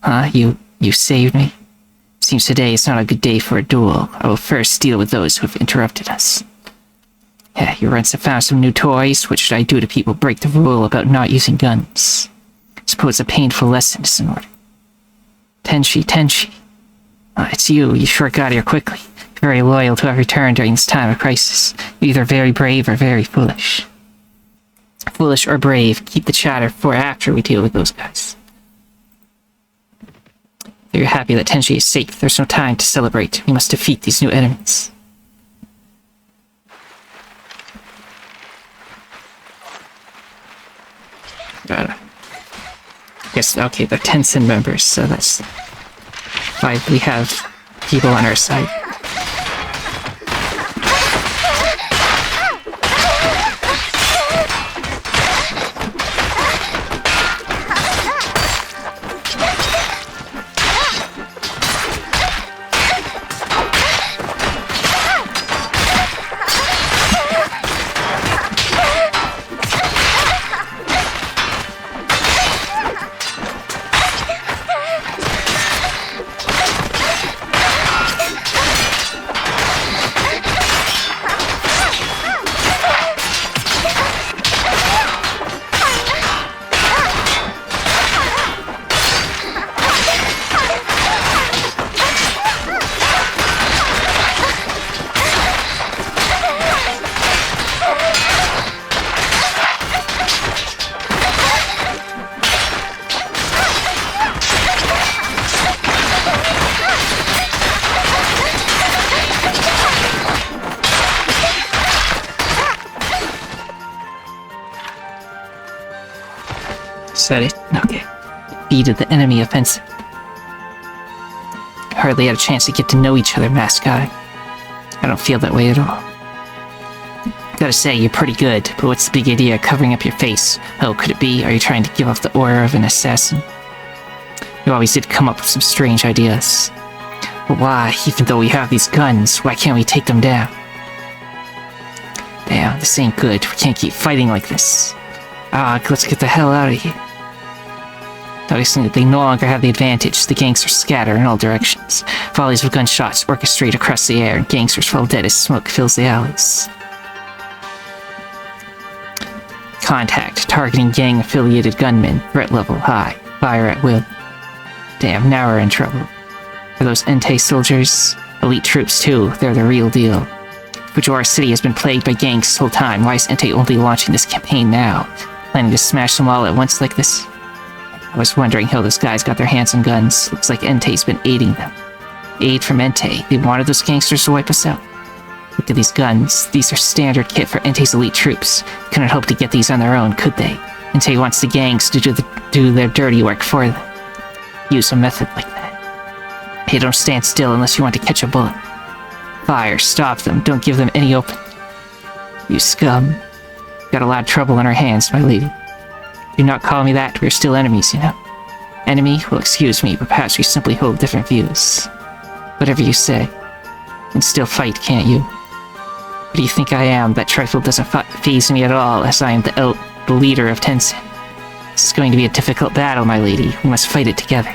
Huh? You saved me? Seems today is not a good day for a duel. I will first deal with those who have interrupted us. Yeah, your rents have found some new toys. What should I do to people break the rule about not using guns? Suppose a painful lesson is in order. Tenshi. It's you. You sure got here quickly. Very loyal to every turn during this time of crisis. You're either very brave or very foolish. Foolish or brave, keep the chatter for after we deal with those guys. If you're happy that Tenshi is safe, there's no time to celebrate. We must defeat these new enemies. Yes, okay, they're Tencent members, so that's why we have people on our side. Said it. Okay. Defeated the enemy offensive. Hardly had a chance to get to know each other, mascot. I don't feel that way at all. Gotta say, you're pretty good, but what's the big idea of covering up your face? Oh, could it be? Are you trying to give off the aura of an assassin? You always did come up with some strange ideas. But why, even though we have these guns, why can't we take them down? Damn, this ain't good. We can't keep fighting like this. Let's get the hell out of here. Noticing that they no longer have the advantage, the gangsters scatter in all directions. Volleys of gunshots orchestrate across the air, and gangsters fall dead as smoke fills the alleys. Contact, targeting gang-affiliated gunmen, threat level high, fire at will. Damn, now we're in trouble. Are those Entei soldiers? Elite troops too, they're the real deal. Fujiwara City has been plagued by gangs this whole time. Why is Entei only launching this campaign now? Planning to smash them all at once like this? I was wondering how those guys got their hands on guns. Looks like Entei's been aiding them. Aid from Entei. They wanted those gangsters to wipe us out. Look at these guns. These are standard kit for Entei's elite troops. Couldn't hope to get these on their own, could they? Entei wants the gangs to do their dirty work for them. Use a method like that. Hey, don't stand still unless you want to catch a bullet. Fire, stop them. Don't give them any open. You scum. Got a lot of trouble on our hands, my lady. Do not call me that. We're still enemies, you know. Enemy? Well, excuse me, but perhaps we simply hold different views. Whatever you say. You can still fight, can't you? What do you think I am? That trifle doesn't faze me at all, as I am the leader of Tencent. This is going to be a difficult battle, my lady. We must fight it together.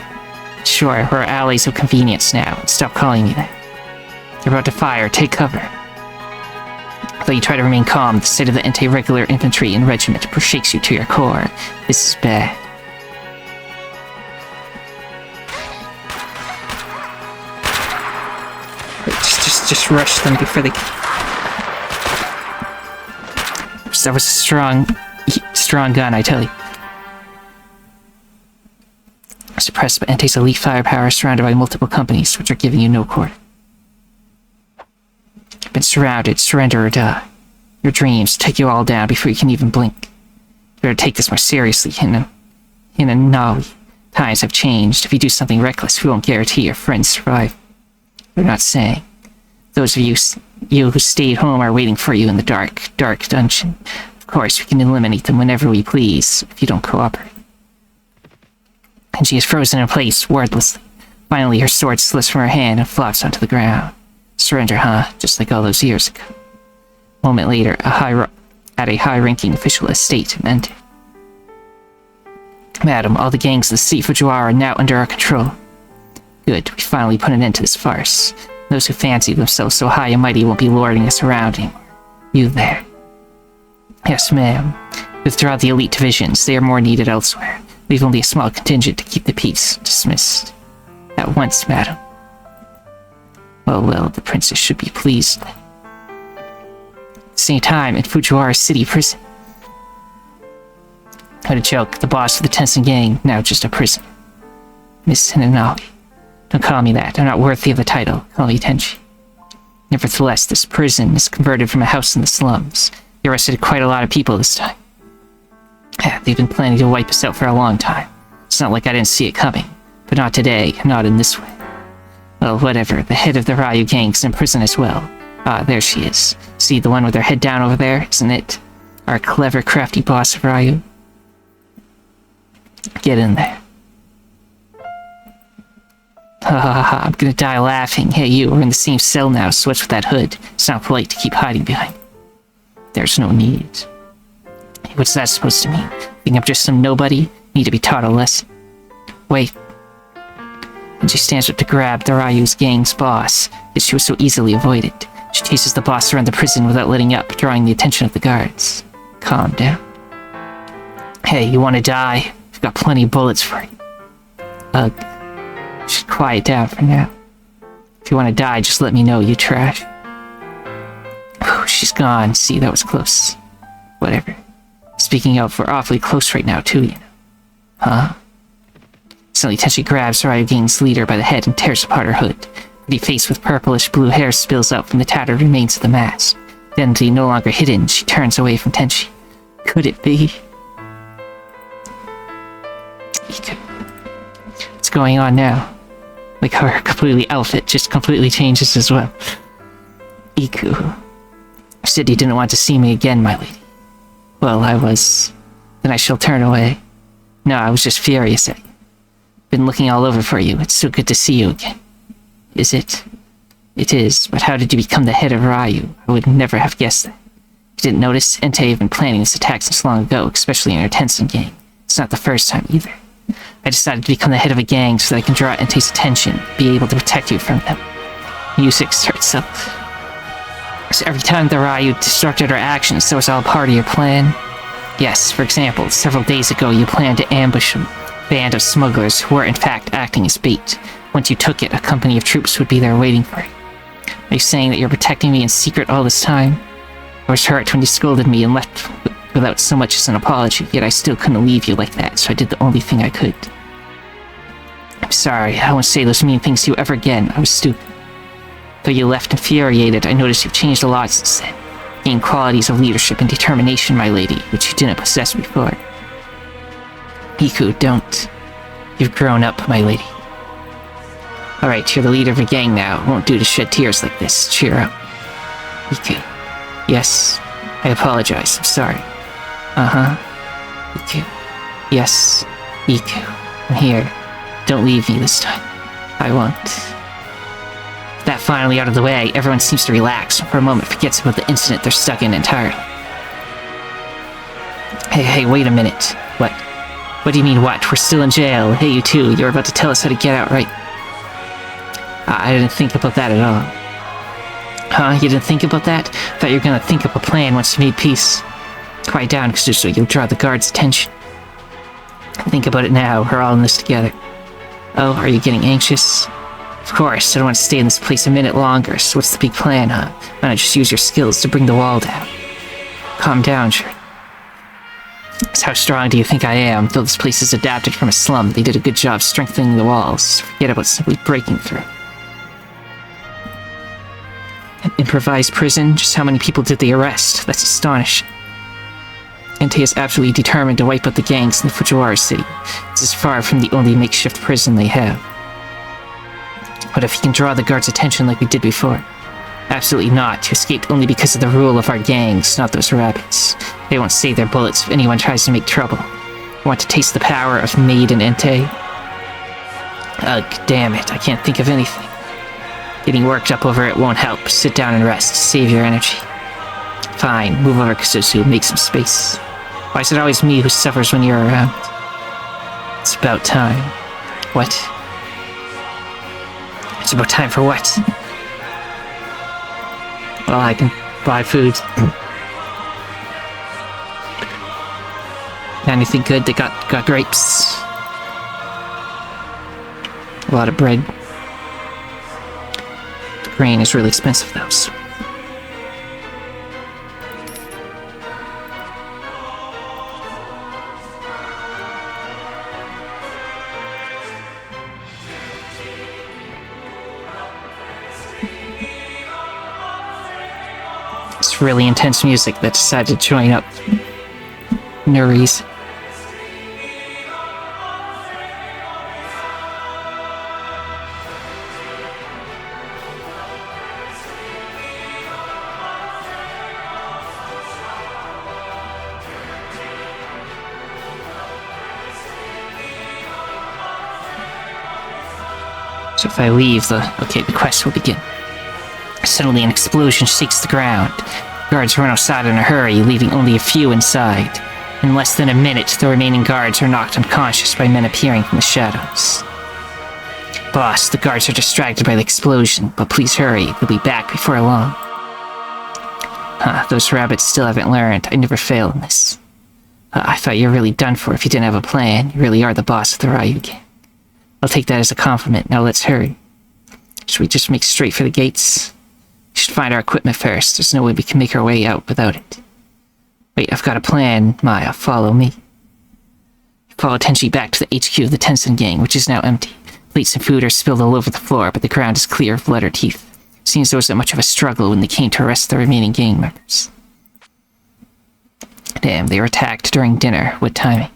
Sure, we're allies of convenience now. Stop calling me that. You're about to fire. Take cover. Though you try to remain calm, the sight of the Entei regular infantry and regiment shakes you to your core. This is bad. Just rush them before they... That was a strong gun, I tell you. Suppressed by Entei's elite firepower, surrounded by multiple companies, which are giving you no quarter. You've been surrounded, surrender or die. Your dreams take you all down before you can even blink. You better take this more seriously, Hinanawi. Times have changed. If you do something reckless, we won't guarantee your friends survive. They're not saying. Those of you who stayed home are waiting for you in the dark dungeon. Of course, we can eliminate them whenever we please, if you don't cooperate. And she is frozen in place, wordlessly. Finally, her sword slips from her hand and flops onto the ground. Surrender, huh? Just like all those years ago. A moment later, at a high-ranking official estate in Entei. Madam, all the gangs of the city Fujiwara are now under our control. Good, we finally put an end to this farce. Those who fancy themselves so high and mighty won't be lording us around anymore. You there. Yes, ma'am. Withdraw the elite divisions. They are more needed elsewhere. Leave only a small contingent to keep the peace. Dismissed. At once, madam. Well, the princess should be pleased. At the same time, in Fujiwara City Prison. What a joke. The boss of the Tensen gang, now just a prisoner. Miss Hinanawi. Don't call me that. I'm not worthy of the title. Call me Tenchi. Nevertheless, this prison is converted from a house in the slums. They arrested quite a lot of people this time. They've been planning to wipe us out for a long time. It's not like I didn't see it coming. But not today, not in this way. Well, whatever. The head of the Ryu gang's in prison as well. Ah, there she is. See the one with her head down over there, isn't it? Our clever, crafty boss of Ryu. Get in there. Ha ha ha, I'm gonna die laughing. Hey you, we're in the same cell now, so what's with that hood? It's not polite to keep hiding behind. There's no need. What's that supposed to mean? Think I'm just some nobody? Need to be taught a lesson. Wait. And she stands up to grab the Ryu's gang's boss, yet she was so easily avoided. She chases the boss around the prison without letting up, drawing the attention of the guards. Calm down. Hey, you wanna die? I've got plenty of bullets for you. Ugh. You should quiet down for now. If you wanna die, just let me know, you trash. Whew, she's gone. See, that was close. Whatever. Speaking of, we're awfully close right now, too, you know. Huh? Suddenly, Tenchi grabs Ryu Gang's leader by the head and tears apart her hood. The face with purplish blue hair spills out from the tattered remains of the mask. The entity no longer hidden, she turns away from Tenchi. Could it be? What's going on now? Like how her completely outfit just completely changes as well. Iku. You said you didn't want to see me again, my lady. Well, I was. Then I shall turn away. No, I was just furious at you. Been looking all over for you. It's so good to see you again. Is it? It is, but how did you become the head of Ryu? I would never have guessed that. You didn't notice? Entei had been planning this attack since long ago, especially in her Tensen gang. It's not the first time either. I decided to become the head of a gang so that I can draw Entei's attention, be able to protect you from them. Music starts up. So every time the Ryu disrupted our actions, that was all part of your plan? Yes, for example, several days ago you planned to ambush a band of smugglers who were in fact acting as bait. Once you took it, a company of troops would be there waiting for you. Are you saying that you're protecting me in secret all this time? I was hurt when you scolded me and left without so much as an apology, yet I still couldn't leave you like that, so I did the only thing I could. I'm sorry, I won't say those mean things to you ever again. I was stupid. Though you left infuriated, I noticed you've changed a lot since then. Gained qualities of leadership and determination, my lady, which you didn't possess before. Iku, don't. You've grown up, my lady. Alright, you're the leader of a gang now. It won't do to shed tears like this. Cheer up. Iku. Yes. I apologize. I'm sorry. Iku. Yes. Iku. I'm here. Don't leave me this time. I won't. That finally out of the way, everyone seems to relax and for a moment forgets about the incident they're stuck in entirely. Hey, wait a minute. What? What do you mean what? We're still in jail. Hey, you too. You're about to tell us how to get out, right? I didn't think about that at all. Huh? You didn't think about that? Thought you were gonna think up a plan once you made peace. Quiet down, Kazuso. You'll draw the guards' attention. Think about it now. We're all in this together. Oh, are you getting anxious? Of course, I don't want to stay in this place a minute longer, so what's the big plan, huh? Why not just use your skills to bring the wall down? Calm down, sure. So how strong do you think I am? Though this place is adapted from a slum, they did a good job strengthening the walls. Forget about simply breaking through. An improvised prison? Just how many people did they arrest? That's astonishing. Entei is absolutely determined to wipe out the gangs in Fujiwara City. This is far from the only makeshift prison they have. What if he can draw the guards' attention like we did before? Absolutely not. You escaped only because of the rule of our gangs, not those rabbits. They won't save their bullets if anyone tries to make trouble. You want to taste the power of Maid and Entei? Ugh, damn it, I can't think of anything. Getting worked up over it won't help. Sit down and rest. Save your energy. Fine, move over, Kazusu. Make some space. Why is it always me who suffers when you're around? It's about time. What? It's about time for what? Well, I can buy food. Anything good? They got grapes. A lot of bread. The grain is really expensive though, so. It's really intense music that decided to join up. No reason. So if I leave, the quest will begin. Suddenly an explosion shakes the ground. Guards run outside in a hurry, leaving only a few inside. In less than a minute, the remaining guards are knocked unconscious by men appearing from the shadows. Boss, the guards are distracted by the explosion, but please hurry, they'll be back before long. Those rabbits still haven't learned. I never fail in this. I thought you were really done for if you didn't have a plan. You really are the boss of the Ryu gang. I'll take that as a compliment. Now let's hurry. Should we just make straight for the gates? We should find our equipment first. There's no way we can make our way out without it. Wait, I've got a plan. Maya, follow me. Follow Tenchi back to the HQ of the Tensen gang, which is now empty. Plates and food are spilled all over the floor, but the ground is clear of blood or teeth. Seems there wasn't much of a struggle when they came to arrest the remaining gang members. Damn, they were attacked during dinner. What timing?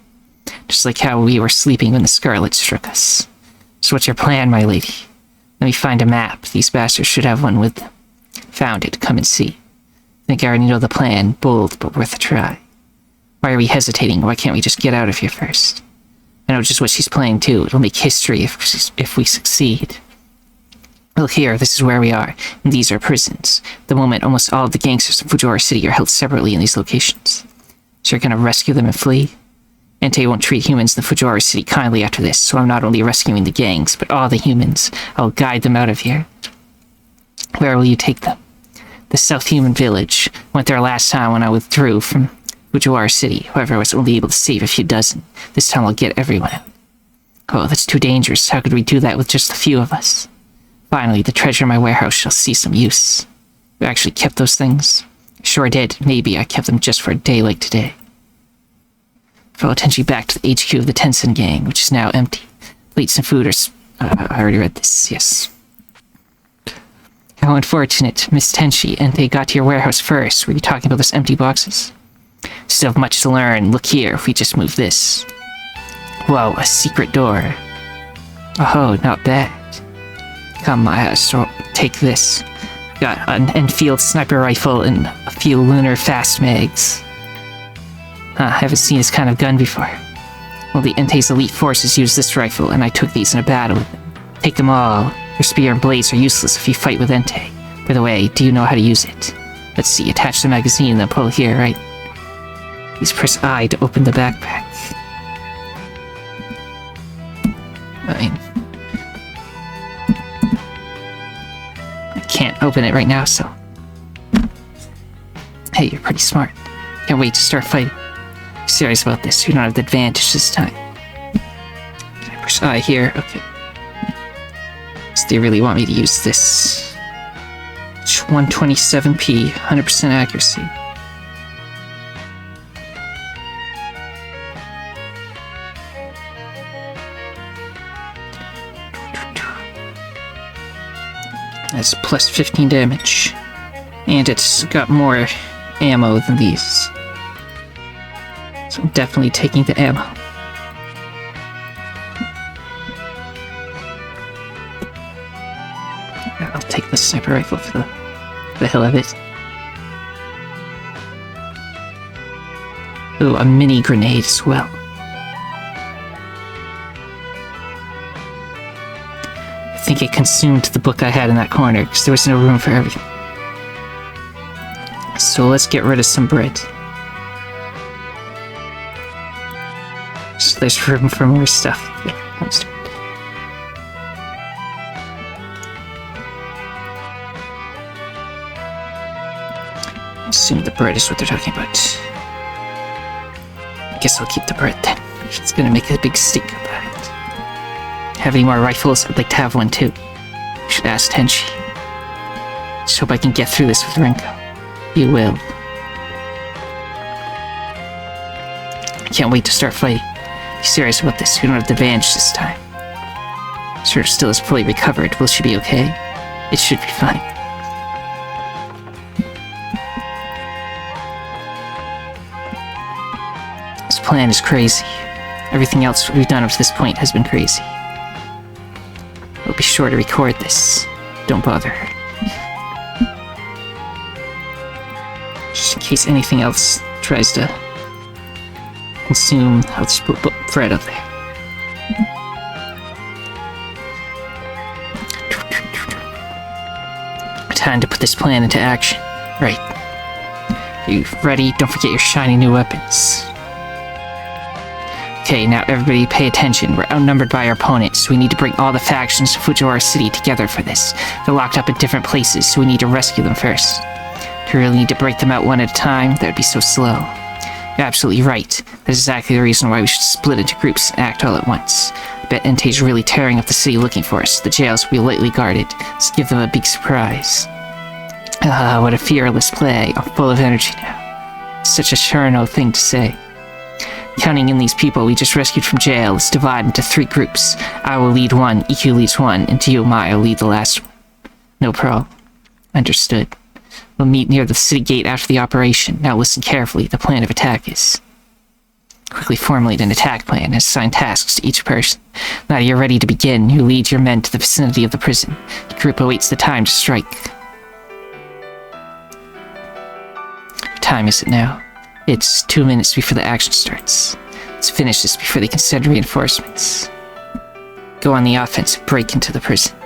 Just like how we were sleeping when the Scarlet struck us. So what's your plan, my lady? Let me find a map. These bastards should have one with them. Found it. Come and see. Think I already know the plan. Bold, but worth a try. Why are we hesitating? Why can't we just get out of here first? I know just what she's playing, too. It'll make history if we succeed. Well, here, this is where we are, and these are prisons. At the moment, almost all of the gangsters in Fujiwara City are held separately in these locations. So you're gonna rescue them and flee? Entei won't treat humans in the Fujiwara City kindly after this, so I'm not only rescuing the gangs, but all the humans. I'll guide them out of here. Where will you take them? The South Human Village. Went there last time when I withdrew from Fujiwara City. However, I was only able to save a few dozen. This time I'll get everyone out. Oh, that's too dangerous. How could we do that with just a few of us? Finally, the treasure in my warehouse shall see some use. You actually kept those things? Sure did. Maybe I kept them just for a day like today. Follow Tenchi back to the HQ of the Tensen gang, which is now empty. Plates and food are I already read this, yes. How unfortunate, Miss Tenchi, Entei got to your warehouse first. Were you talking about those empty boxes? Still have much to learn. Look here, if we just move this. Whoa, a secret door. Oh, not bad. Come, so take this. Got an Enfield sniper rifle and a few lunar fast mags. I haven't seen this kind of gun before. Well, the Entei's elite forces used this rifle, and I took these in a battle with them. Take them all. Your spear and blades are useless if you fight with Entei. By the way, do you know how to use it? Let's see, attach the magazine, then pull here, right? Please press I to open the backpack. I can't open it right now, so... Hey, you're pretty smart. Can't wait to start fighting. I'm serious about this, you don't have the advantage this time. Can I press I here? Okay. So they really want me to use this. 127p, 100% accuracy. That's plus 15 damage. And it's got more ammo than these. So I'm definitely taking the ammo. I'll take the sniper rifle for the hell of it. Ooh, a mini grenade as well. I think it consumed the book I had in that corner because there was no room for everything. So let's get rid of some bread. So there's room for more stuff. Yeah, let's do it. I assume the bread is what they're talking about. Guess I'll keep the bird then. She's gonna make a big stink about it. Have any more rifles? I'd like to have one too. Should ask Tenchi. Just hope I can get through this with Renko. You will. I can't wait to start fighting. Be serious about this. We don't have the advantage this time. Sir still is fully recovered. Will she be okay? It should be fine. This plan is crazy. Everything else we've done up to this point has been crazy. I'll be sure to record this. Don't bother her. Just in case anything else tries to consume, I'll just put Fred up there. Time to put this plan into action. Right. Are you ready? Don't forget your shiny new weapons. Okay, now everybody pay attention. We're outnumbered by our opponents, so we need to bring all the factions of Fujiwara City together for this. They're locked up in different places, so we need to rescue them first. Do we really need to break them out one at a time? That would be so slow. You're absolutely right. That's exactly the reason why we should split into groups and act all at once. I bet Entei's really tearing up the city looking for us. The jails will be lightly guarded. Let's give them a big surprise. What a fearless play. I'm full of energy now. Such a Shurno thing to say. Counting in these people we just rescued from jail, let's divide into 3 groups. I will lead one, EQ leads one, and Diyomai will lead the last one. No problem. Understood. We'll meet near the city gate after the operation. Now listen carefully. The plan of attack is... Quickly formulate an attack plan and assign tasks to each person. Now you're ready to begin. You lead your men to the vicinity of the prison. The group awaits the time to strike. What time is it now? It's 2 minutes before the action starts. Let's finish this before they can send reinforcements. Go on the offensive, break into the prison.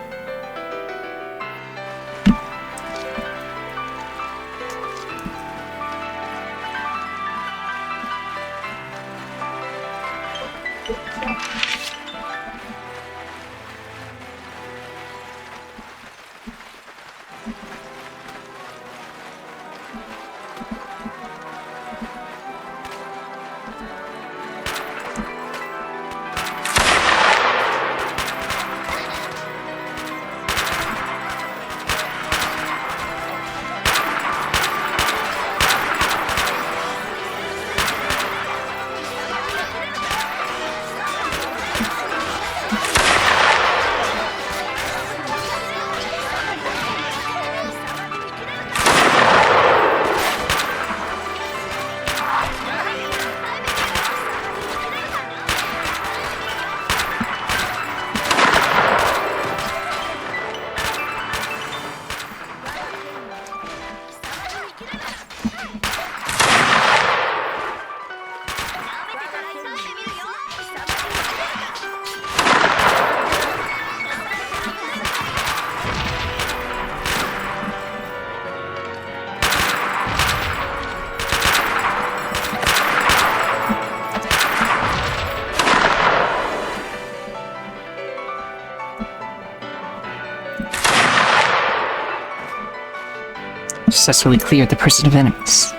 Successfully cleared the prison of enemies.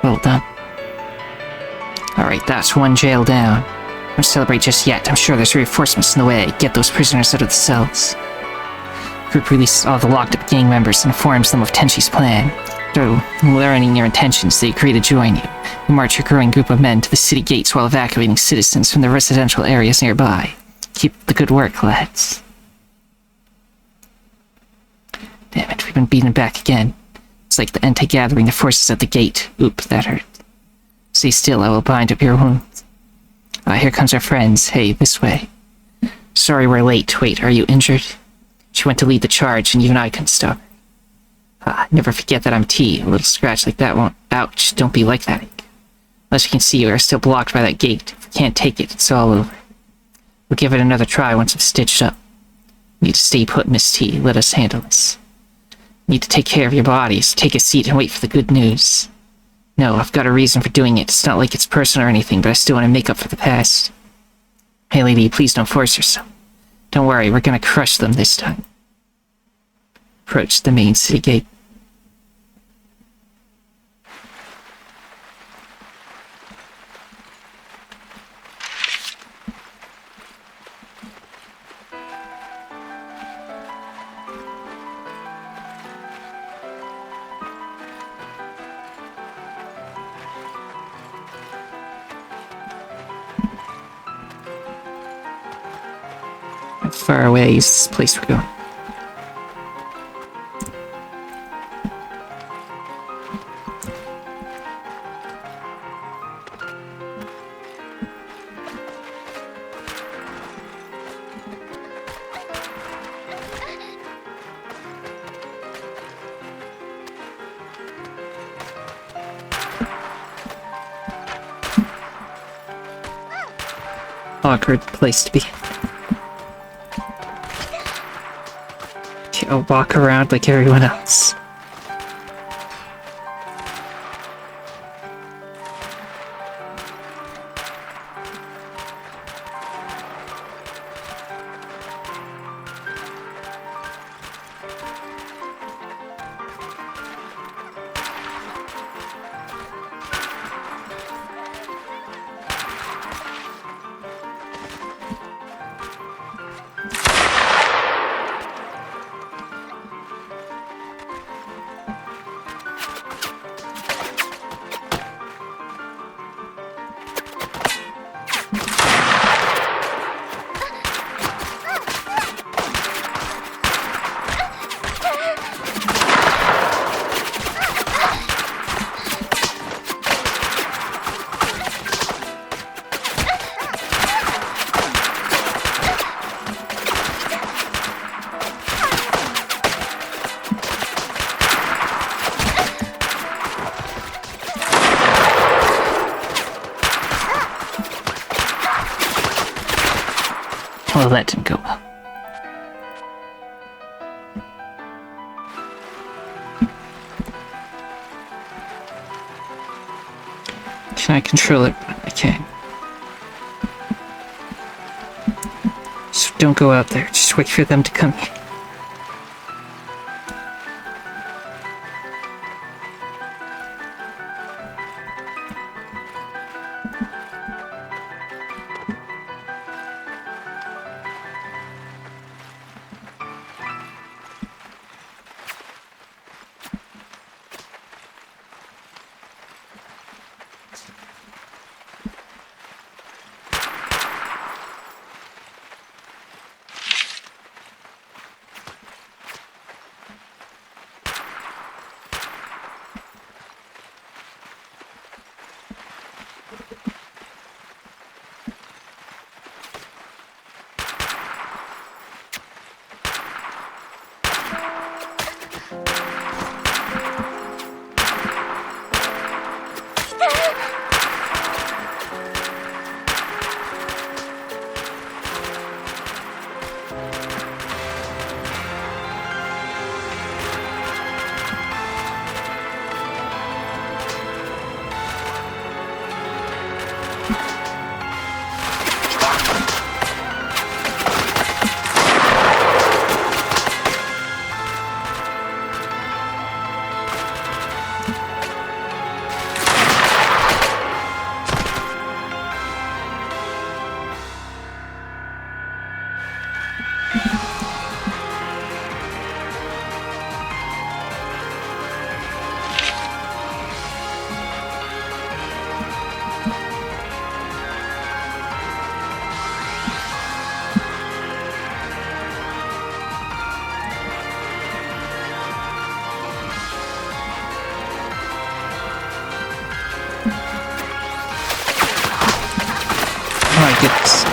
Well done. Alright, that's one jail down. Don't celebrate just yet. I'm sure there's reinforcements in the way. Get those prisoners out of the cells. Group releases all the locked-up gang members and informs them of Tenchi's plan. Through learning your intentions, they agree to join you. You march your growing group of men to the city gates while evacuating citizens from the residential areas nearby. Keep the good work, lads. Damn it, we've been beaten back again. It's like the Entei gathering their forces at the gate. Oop, that hurt. Stay still, I will bind up your wounds. Here comes our friends. Hey, this way. Sorry we're late. Wait, are you injured? She went to lead the charge, and even I couldn't stop her. Never forget that I'm T. A little scratch like that won't... Ouch, don't be like that. As you can see, we are still blocked by that gate. If we can't take it, it's all over. We'll give it another try once I'm stitched up. You need to stay put, Miss T. Let us handle this. You need to take care of your bodies. Take a seat and wait for the good news. No, I've got a reason for doing it. It's not like it's personal or anything, but I still want to make up for the past. Hey, lady, please don't force yourself. Don't worry, we're gonna crush them this time. Approach the main city gate. far away is this place we're going? Awkward place to be. I'll walk around like everyone else. Well, that didn't go well. Can I control it? I can. So don't go out there. Just wait for them to come here. Oh my goodness.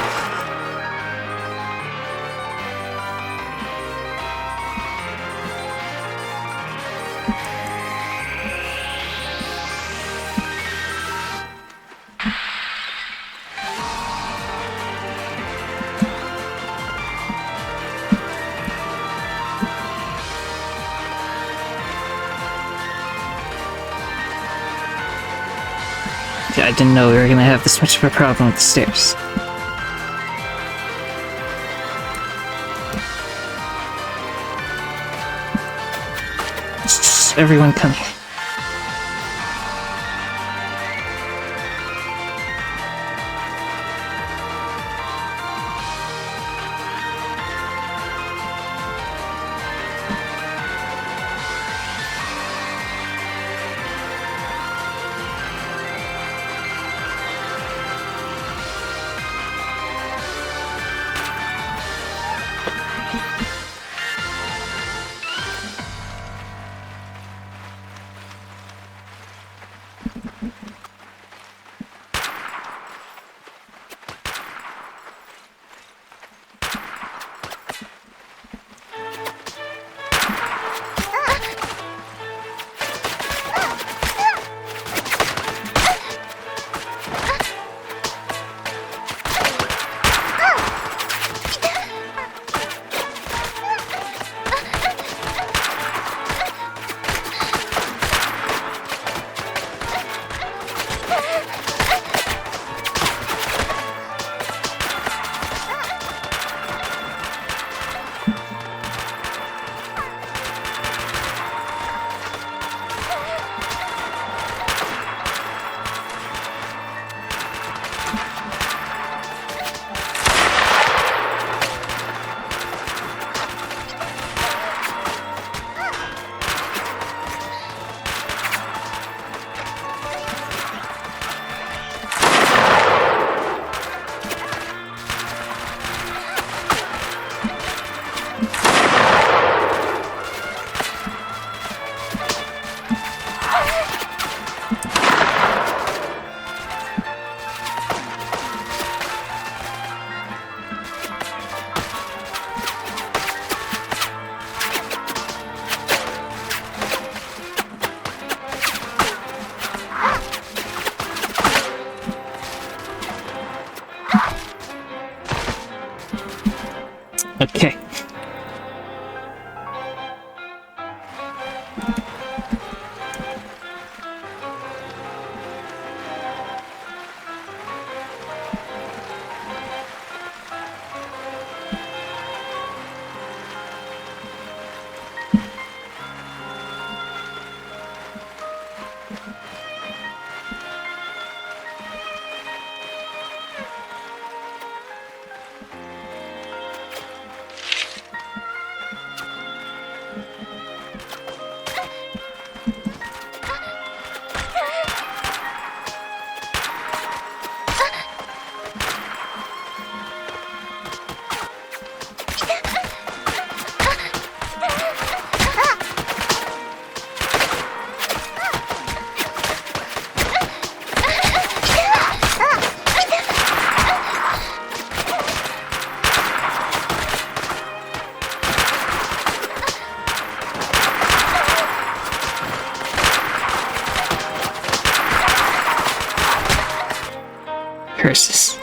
I didn't know we were gonna have this much of a problem with the stairs. Just everyone come here. Okay. Curses.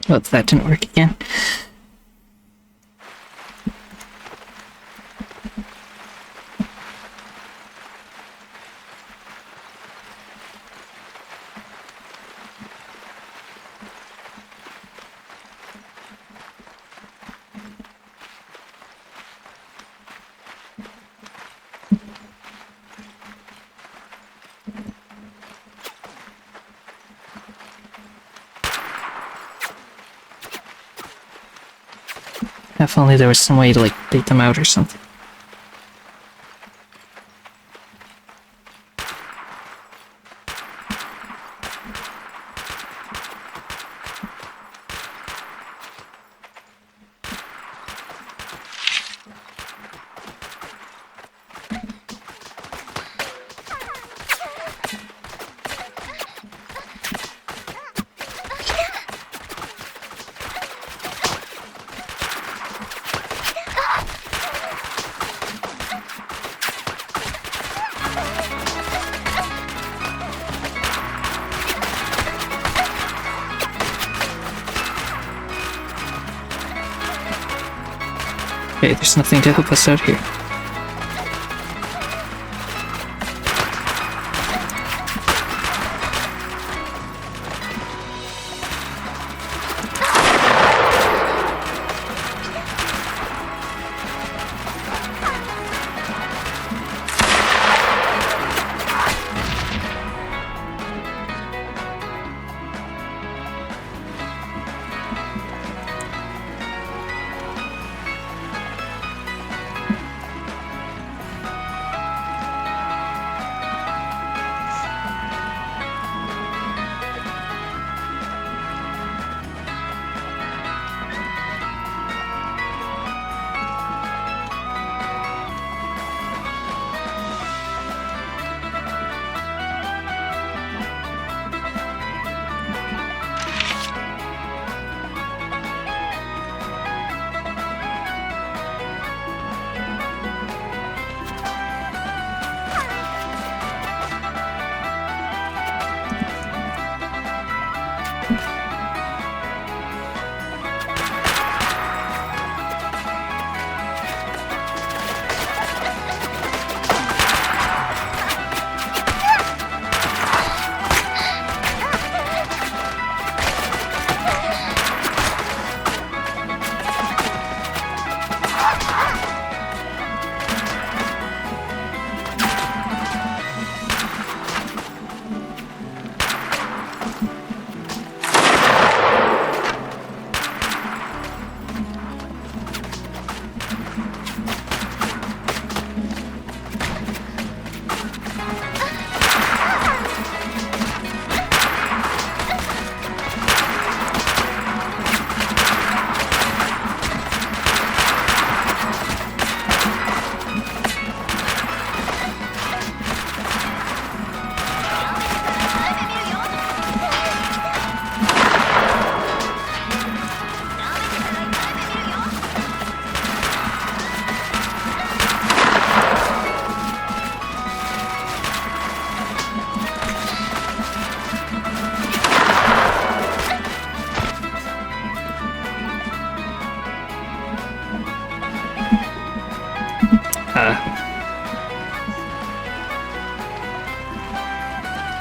Oh, that didn't work again. If only there was some way to, like, bait them out or something. Okay, there's nothing to help us out here.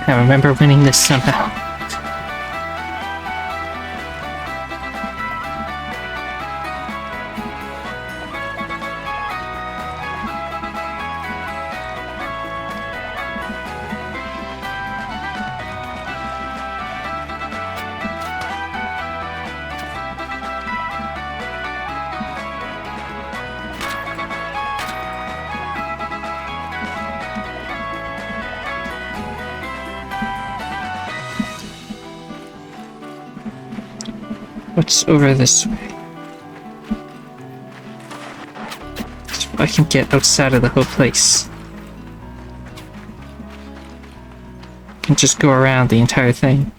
I remember winning this somehow. What's over this way? So I can get outside of the whole place. I can just go around the entire thing.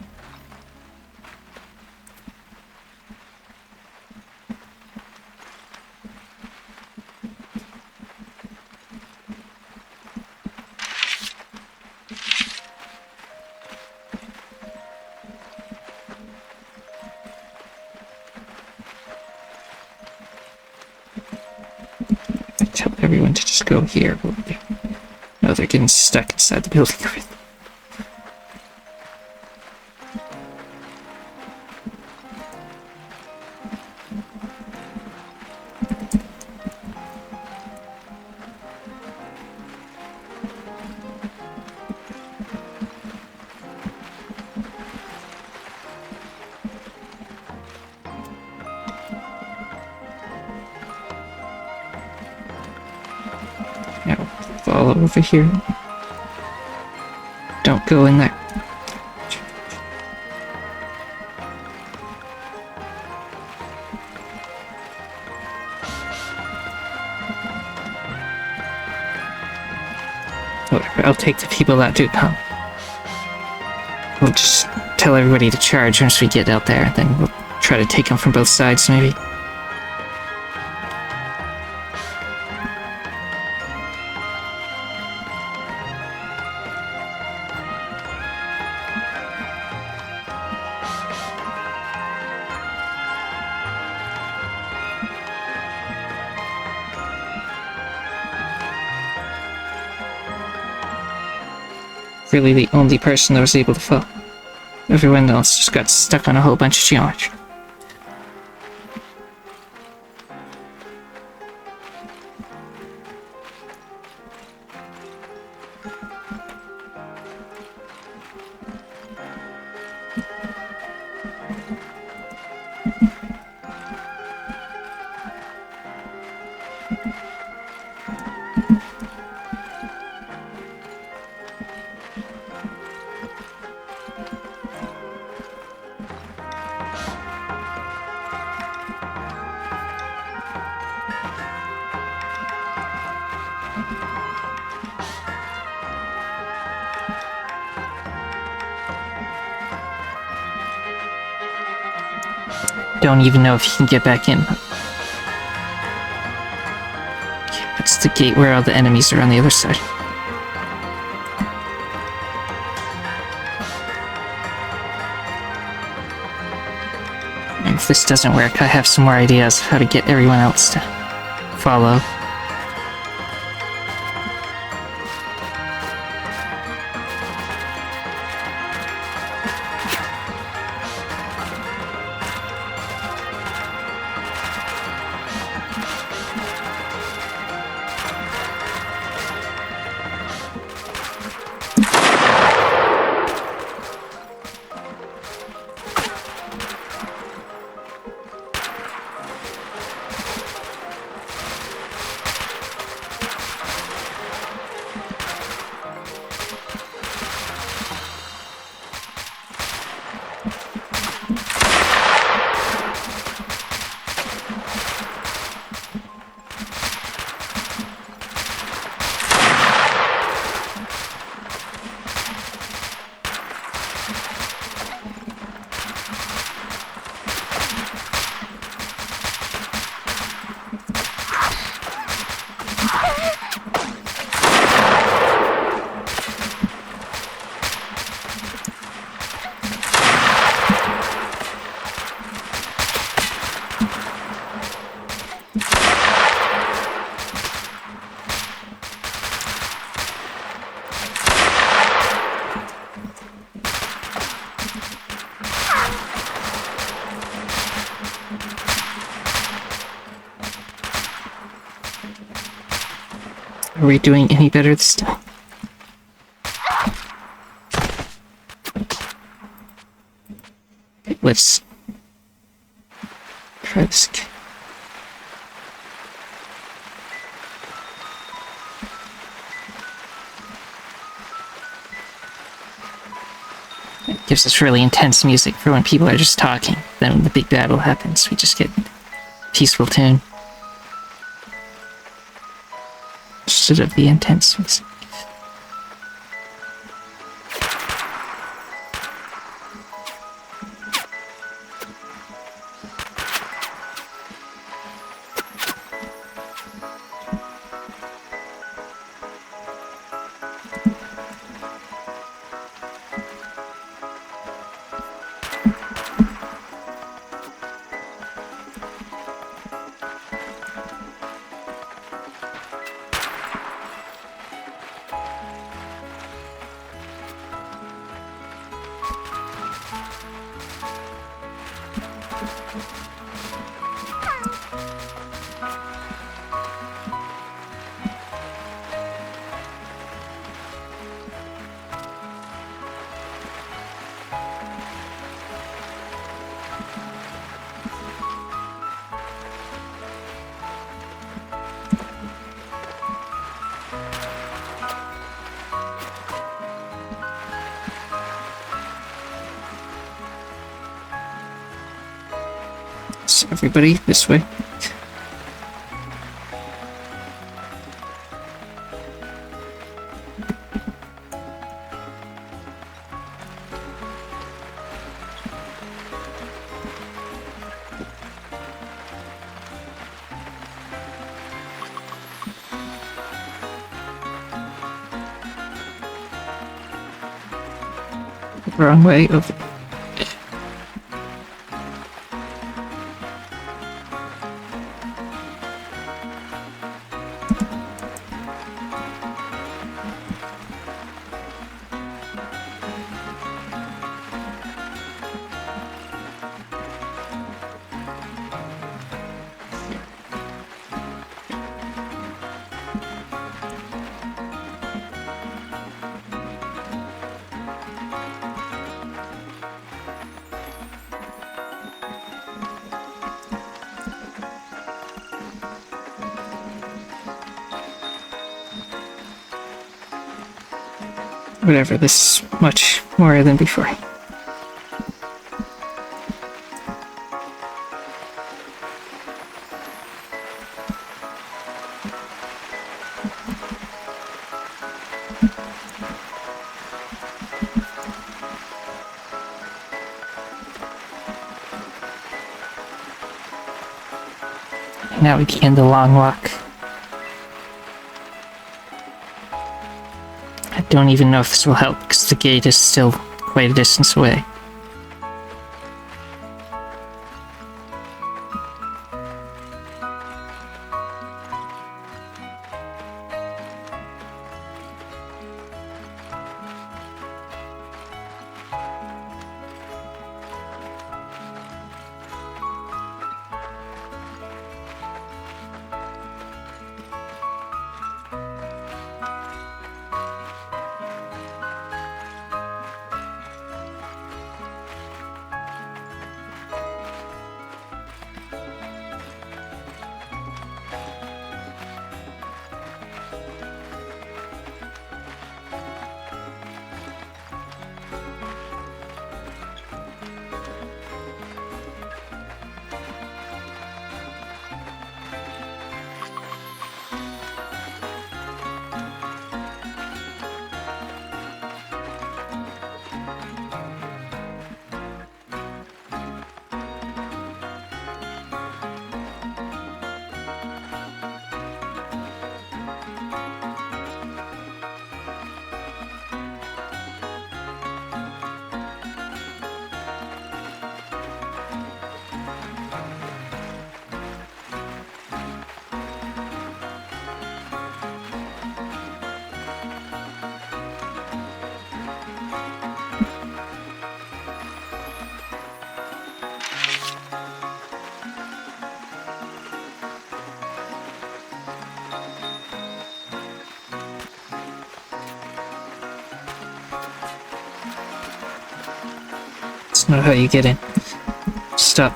Tell everyone to just go here. No, they're getting stuck inside the building. Now, follow over here. Don't go in that. Whatever, I'll take the people that do come. We'll just tell everybody to charge once we get out there, then we'll try to take them from both sides, maybe. Really the only person that was able to fall. Everyone else just got stuck on a whole bunch of geometry. Don't even know if you can get back in. That's the gate where all the enemies are on the other side. And if this doesn't work, I have some more ideas of how to get everyone else to follow. Are we doing any better this time? Let's try this again. It gives us really intense music for when people are just talking. Then when the big battle happens, we just get a peaceful tune. Instead of the intense music. So everybody, this way. Wrong way over. Whatever, this is much more than before. Now we begin the long walk. I don't even know if this will help, because the gate is still quite a distance away. That's not how you get in. Stop.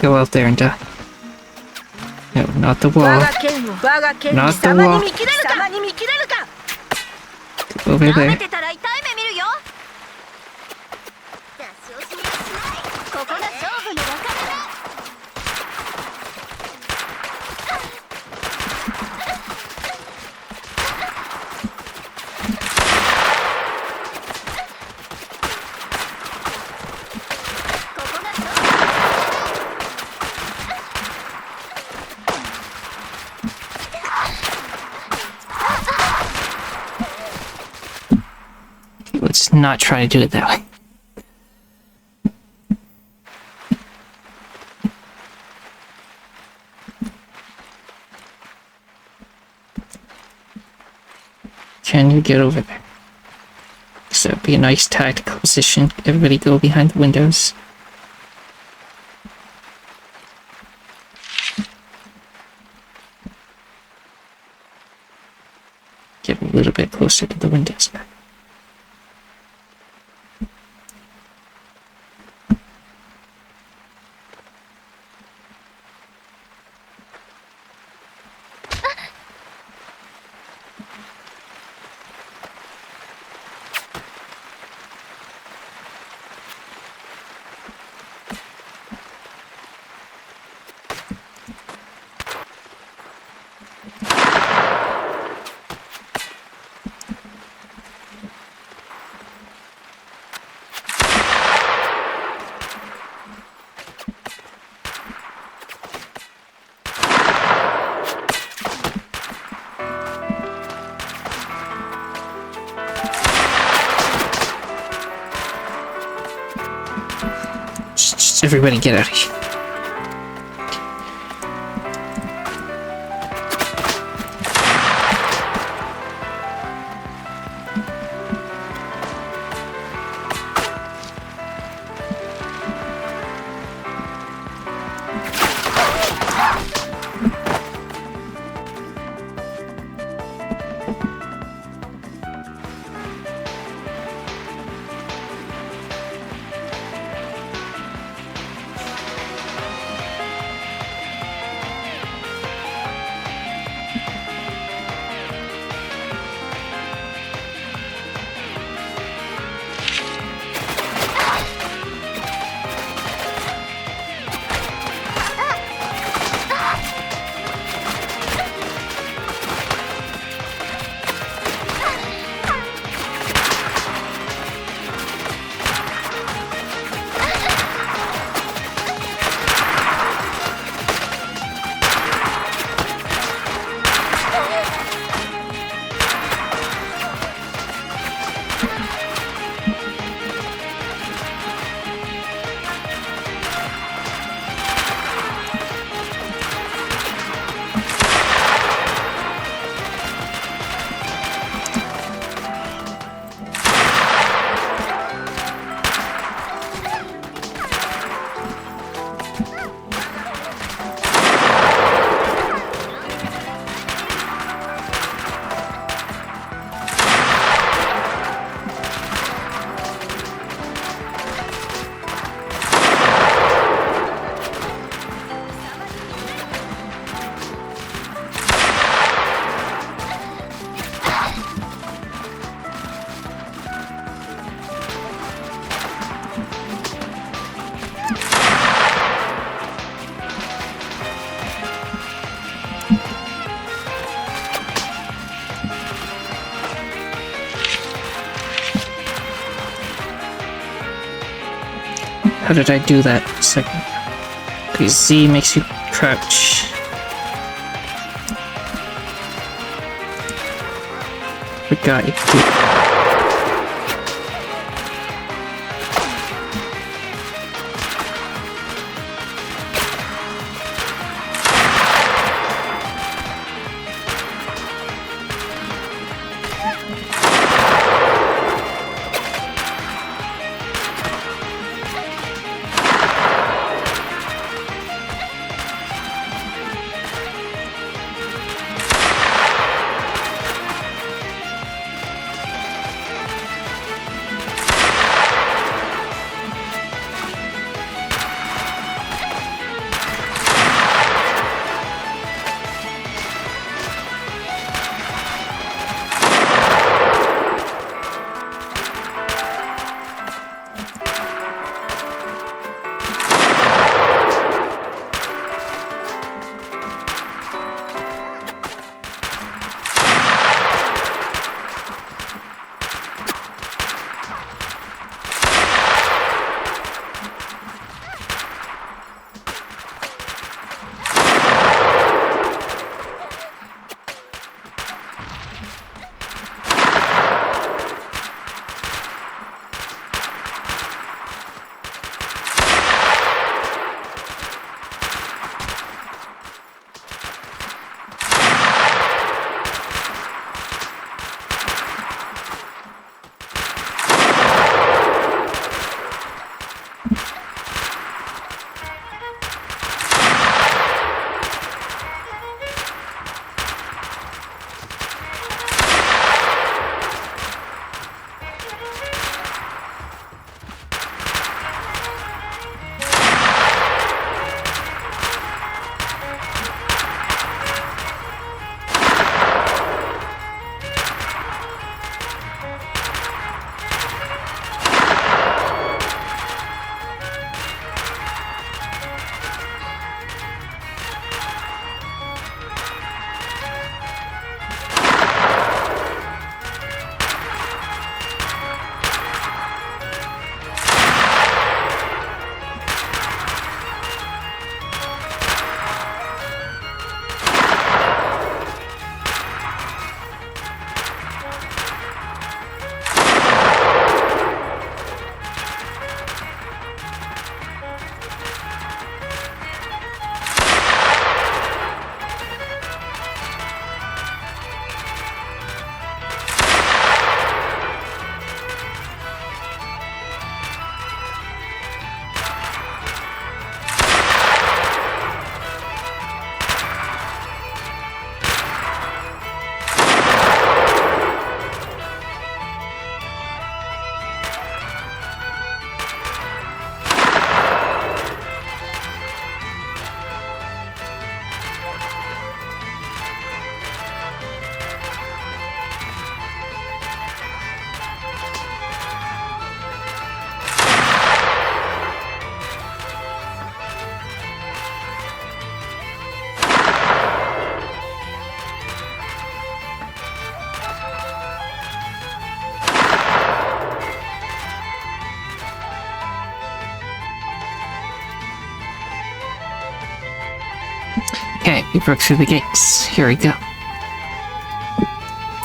Go out there and die. No, not the wall. Not the wall. Over there. Let's not try to do it that way. Can you get over there? So it'd be a nice tactical position. Everybody go behind the windows. Get a little bit closer to the windows now. Just everybody get out of here. How did I do that? Second. Okay, Z makes you crouch. Forgot you could do. Okay, we broke through the gates. Here we go.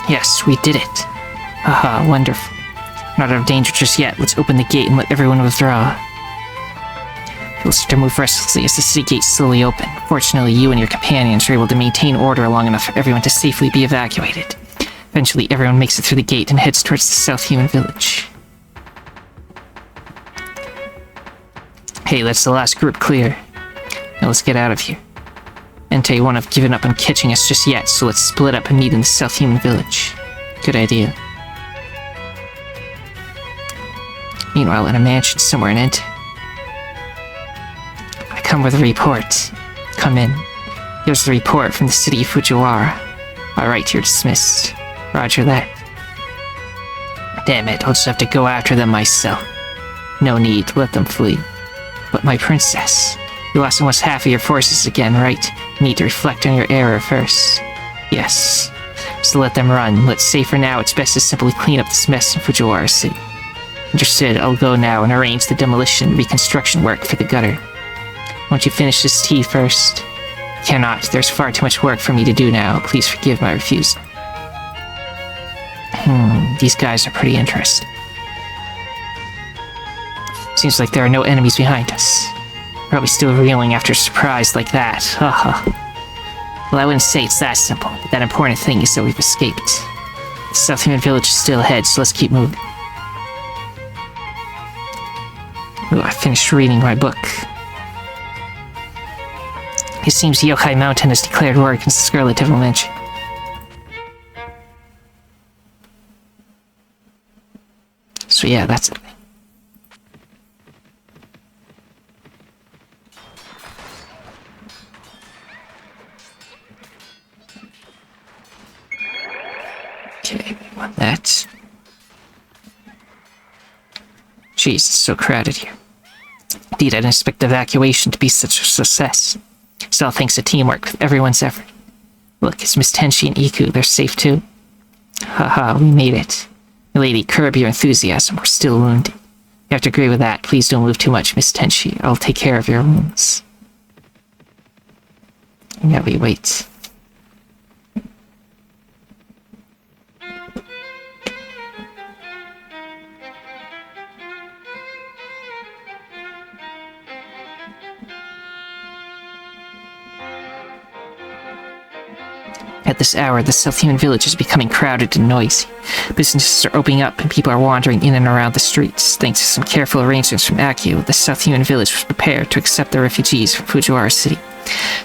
Yes, we did it. Haha, wonderful. Not out of danger just yet. Let's open the gate and let everyone withdraw. You'll start to move restlessly as the city gates slowly open. Fortunately, you and your companions are able to maintain order long enough for everyone to safely be evacuated. Eventually, everyone makes it through the gate and heads towards the South Human Village. Hey, that's the last group clear. Now let's get out of here. Entei won't have given up on catching us just yet, so let's split up and meet in the South Human Village. Good idea. Meanwhile, in a mansion somewhere in Entei. I come with a report. Come in. Here's the report from the city of Fujiwara. Alright, you're dismissed. Roger that. Damn it, I'll just have to go after them myself. No need, let them flee. But my princess, you lost almost half of your forces again, right? You need to reflect on your error first. Yes. So let them run. Let's say for now it's best to simply clean up this mess in Fujiwara City. Understood, I'll go now and arrange the demolition and reconstruction work for the gutter. Won't you finish this tea first? Cannot. There's far too much work for me to do now. Please forgive my refusal. These guys are pretty interesting. Seems like there are no enemies behind us. Probably still reeling after a surprise like that. Haha. Well, I wouldn't say it's that simple, but that important thing is that we've escaped. The South Human Village is still ahead, so let's keep moving. Ooh, I finished reading my book. It seems Yokai Mountain has declared war against the Scarlet Devil Mansion. So yeah, that's it. Okay, we want that. Jeez, it's so crowded here. Indeed, I didn't expect the evacuation to be such a success. It's all thanks to teamwork with everyone's effort. Look, it's Miss Tenshi and Iku, they're safe too. Haha, we made it. Milady, curb your enthusiasm, we're still wounded. You have to agree with that. Please don't move too much, Miss Tenshi. I'll take care of your wounds. Now we wait. At this hour, the South Human Village is becoming crowded and noisy. Businesses are opening up and people are wandering in and around the streets. Thanks to some careful arrangements from Akio, the South Human Village was prepared to accept the refugees from Fujiwara City.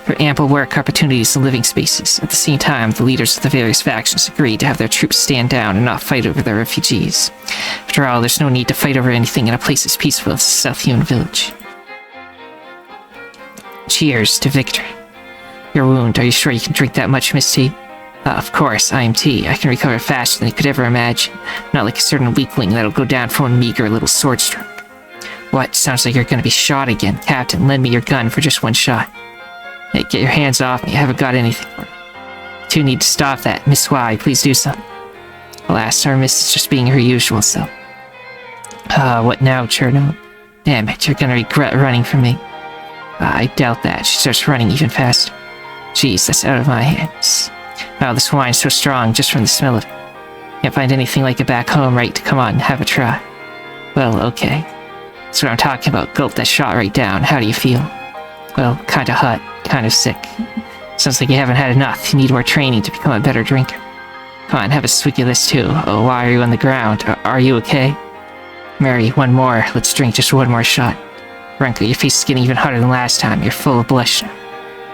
There are ample work opportunities and living spaces. At the same time, the leaders of the various factions agreed to have their troops stand down and not fight over the refugees. After all, there's no need to fight over anything in a place as peaceful as the South Human Village. Cheers to victory. Your wound, are you sure you can drink that much, Miss T? Of course, I am T. I can recover faster than you could ever imagine. Not like a certain weakling that'll go down for one meager little sword stroke. What? Sounds like you're gonna be shot again. Captain, lend me your gun for just one shot. Hey, get your hands off me. I haven't got anything for you. Two need to stop that. Miss Y, please do something. Alas, our miss is just being her usual self. What now, Cherno? Damn it, you're gonna regret running from me. I doubt that. She starts running even faster. Jeez, that's out of my hands. Wow, this wine's so strong just from the smell of it. Can't find anything like it back home, right? Come on, have a try. Well, okay. That's what I'm talking about. Gulp that shot right down. How do you feel? Well, kinda hot, kind of sick. Sounds like you haven't had enough. You need more training to become a better drinker. Come on, have a swig of this too. Oh, why are you on the ground? Are you okay? Mary, one more. Let's drink just one more shot. Renko, your face is getting even hotter than last time. You're full of blush now.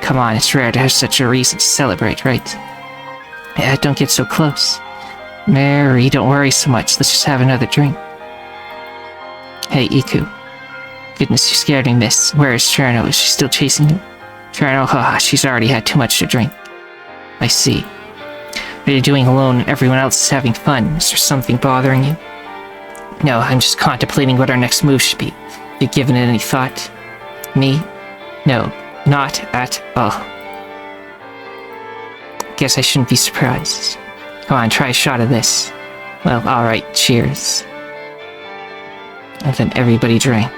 Come on, it's rare to have such a reason to celebrate, right? Yeah, don't get so close. Mary, don't worry so much. Let's just have another drink. Hey, Iku. Goodness, you scared me, miss. Where is Cherno? Is she still chasing you? Cherno, haha, she's already had too much to drink. I see. What are you doing alone and everyone else is having fun? Is there something bothering you? No, I'm just contemplating what our next move should be. You given it any thought? Me? No, not at all. Guess I shouldn't be surprised. Come on, try a shot of this. Well, alright, cheers. And then everybody drank.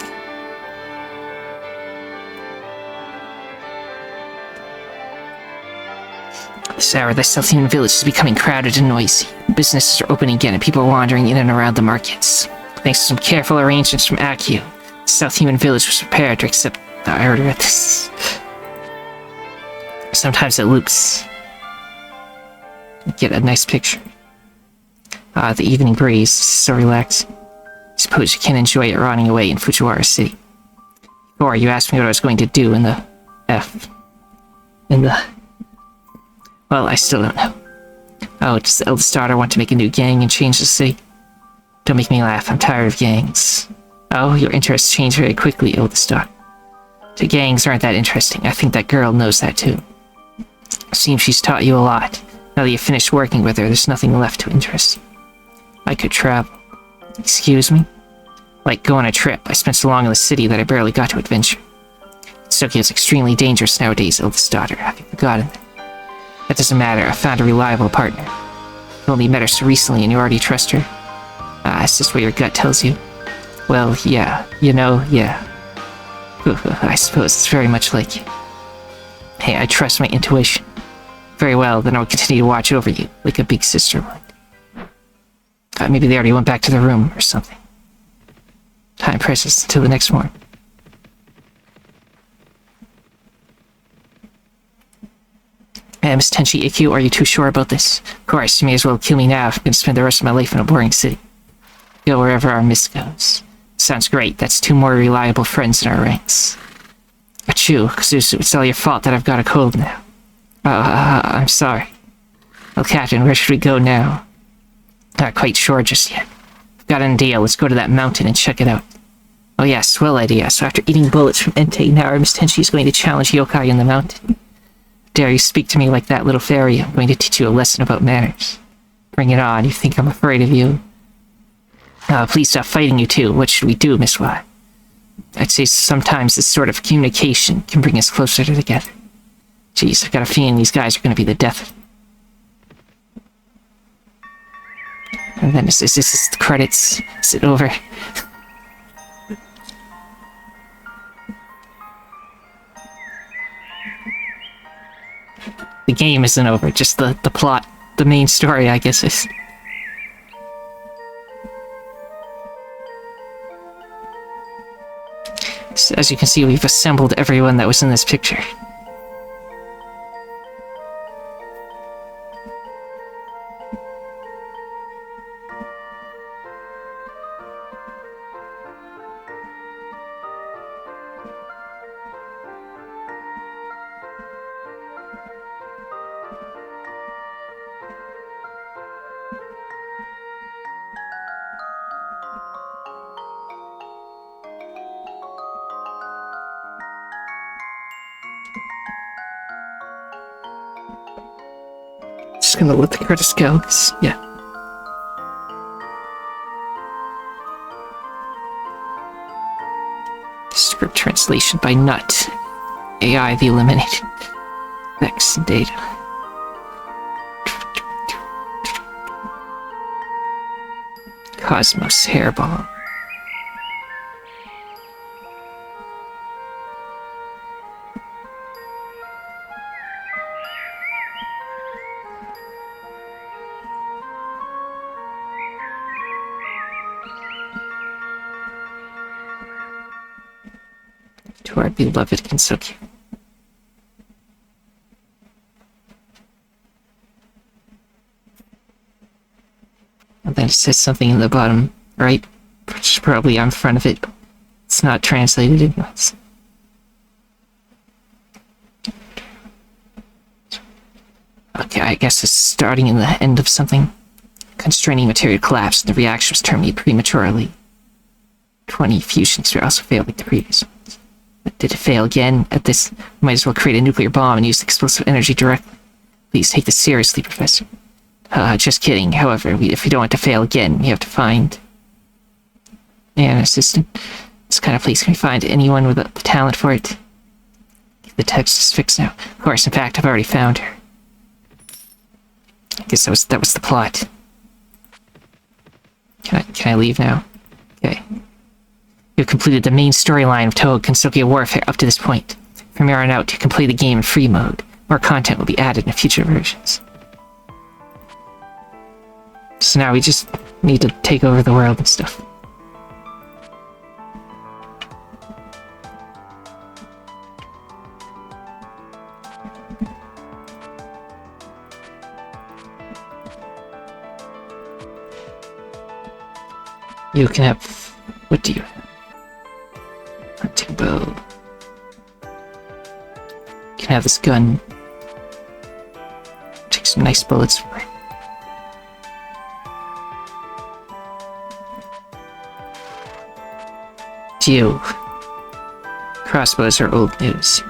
This hour, the South Human village is becoming crowded and noisy. Businesses are opening again and people are wandering in and around the markets. Thanks to some careful arrangements from Akio, the South Human village was prepared to accept the order at this. Sometimes it loops. Get a nice picture. The evening breeze is so relaxing. I suppose you can enjoy it rotting away in Fujiwara City. Before, you asked me what I was going to do in the... Well, I still don't know. Oh, does the eldest daughter want to make a new gang and change the city? Don't make me laugh, I'm tired of gangs. Oh, your interests change very quickly, eldest daughter. The gangs aren't that interesting. I think that girl knows that too. It seems she's taught you a lot. Now that you've finished working with her, there's nothing left to interest you. I could travel. Excuse me? Like, go on a trip. I spent so long in the city that I barely got to adventure. Gensokyo is extremely dangerous nowadays, eldest daughter. Have you forgotten that? That doesn't matter. I found a reliable partner. You only met her so recently and you already trust her. It's just what your gut tells you. Well, yeah. You know, yeah. I suppose it's very much like you. Hey, I trust my intuition. Very well, then I'll continue to watch over you, like a big sister would. Maybe they already went back to their room or something. Time presses until the next morning. Miss Tenchi Ikkyu, are you too sure about this? Of course, you may as well kill me now if I'm going to spend the rest of my life in a boring city. Go wherever our miss goes. Sounds great, that's 2 more reliable friends in our ranks. Achoo, Kazusu, it's all your fault that I've got a cold now. I'm sorry. Well, Captain, where should we go now? Not quite sure just yet. I've got an idea, let's go to that mountain and check it out. Oh yeah, swell idea. So after eating bullets from Entei, now our Miss Tenchi is going to challenge yokai in the mountain. Dare you speak to me like that, little fairy? I'm going to teach you a lesson about manners. Bring it on, you think I'm afraid of you? Please stop fighting, you two. What should we do, Miss Y? I'd say sometimes this sort of communication can bring us closer together. Jeez, I've got a feeling these guys are going to be the death of me. And then is this the credits? Is it over? The game isn't over, just the plot, the main story, I guess is. So as you can see, we've assembled everyone that was in this picture. Just gonna let the credits go, 'cause, yeah. Script translation by Nut. AI the eliminated. Text and data. Cosmos Hairball. To our beloved Gensokyo. And then it says something in the bottom right, which is probably on front of it. It's not translated in once. Okay, I guess it's starting in the end of something. Constraining material collapsed and the reaction was terminated prematurely. 20 fusions also failed like the previous ones. But did it fail again? At this, we might as well create a nuclear bomb and use explosive energy directly. Please take this seriously, Professor. Just kidding. However, if we don't want to fail again, we have to find an assistant. This kind of place can we find anyone with the talent for it? The text is fixed now. Of course, in fact, I've already found her. I guess that was the plot. Can I leave now? Okay. You've completed the main storyline of Toho Gensokyo Warfare up to this point. From here on out, you can play the game in free mode. more content will be added in future versions. So now we just need to take over the world and stuff. You can have... what do you have? Hunting bow. You can have this gun. Take some nice bullets for it. You. Crossbows are old news.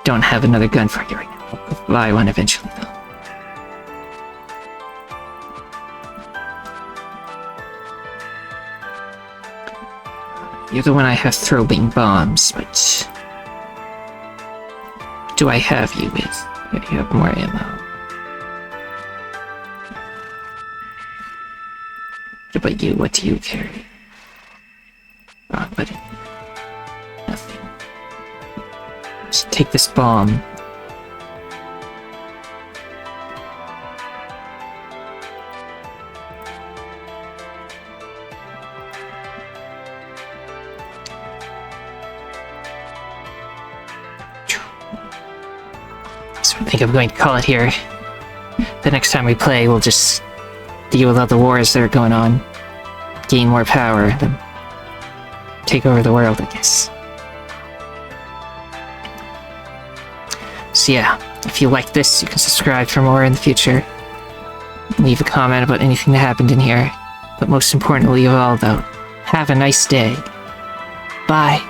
Don't have another gun for you right now. I'll buy one eventually, though. You're the one I have throwing bombs, but... what do I have you with? You have more ammo. What about you? What do you carry? Wrong button. Nothing. Just take this bomb. So I think I'm going to call it here. The next time we play, we'll just deal with all the wars that are going on, gain more power, then take over the world, I guess. So yeah, if you like this, you can subscribe for more in the future. Leave a comment about anything that happened in here. But most importantly of all, though, have a nice day. Bye.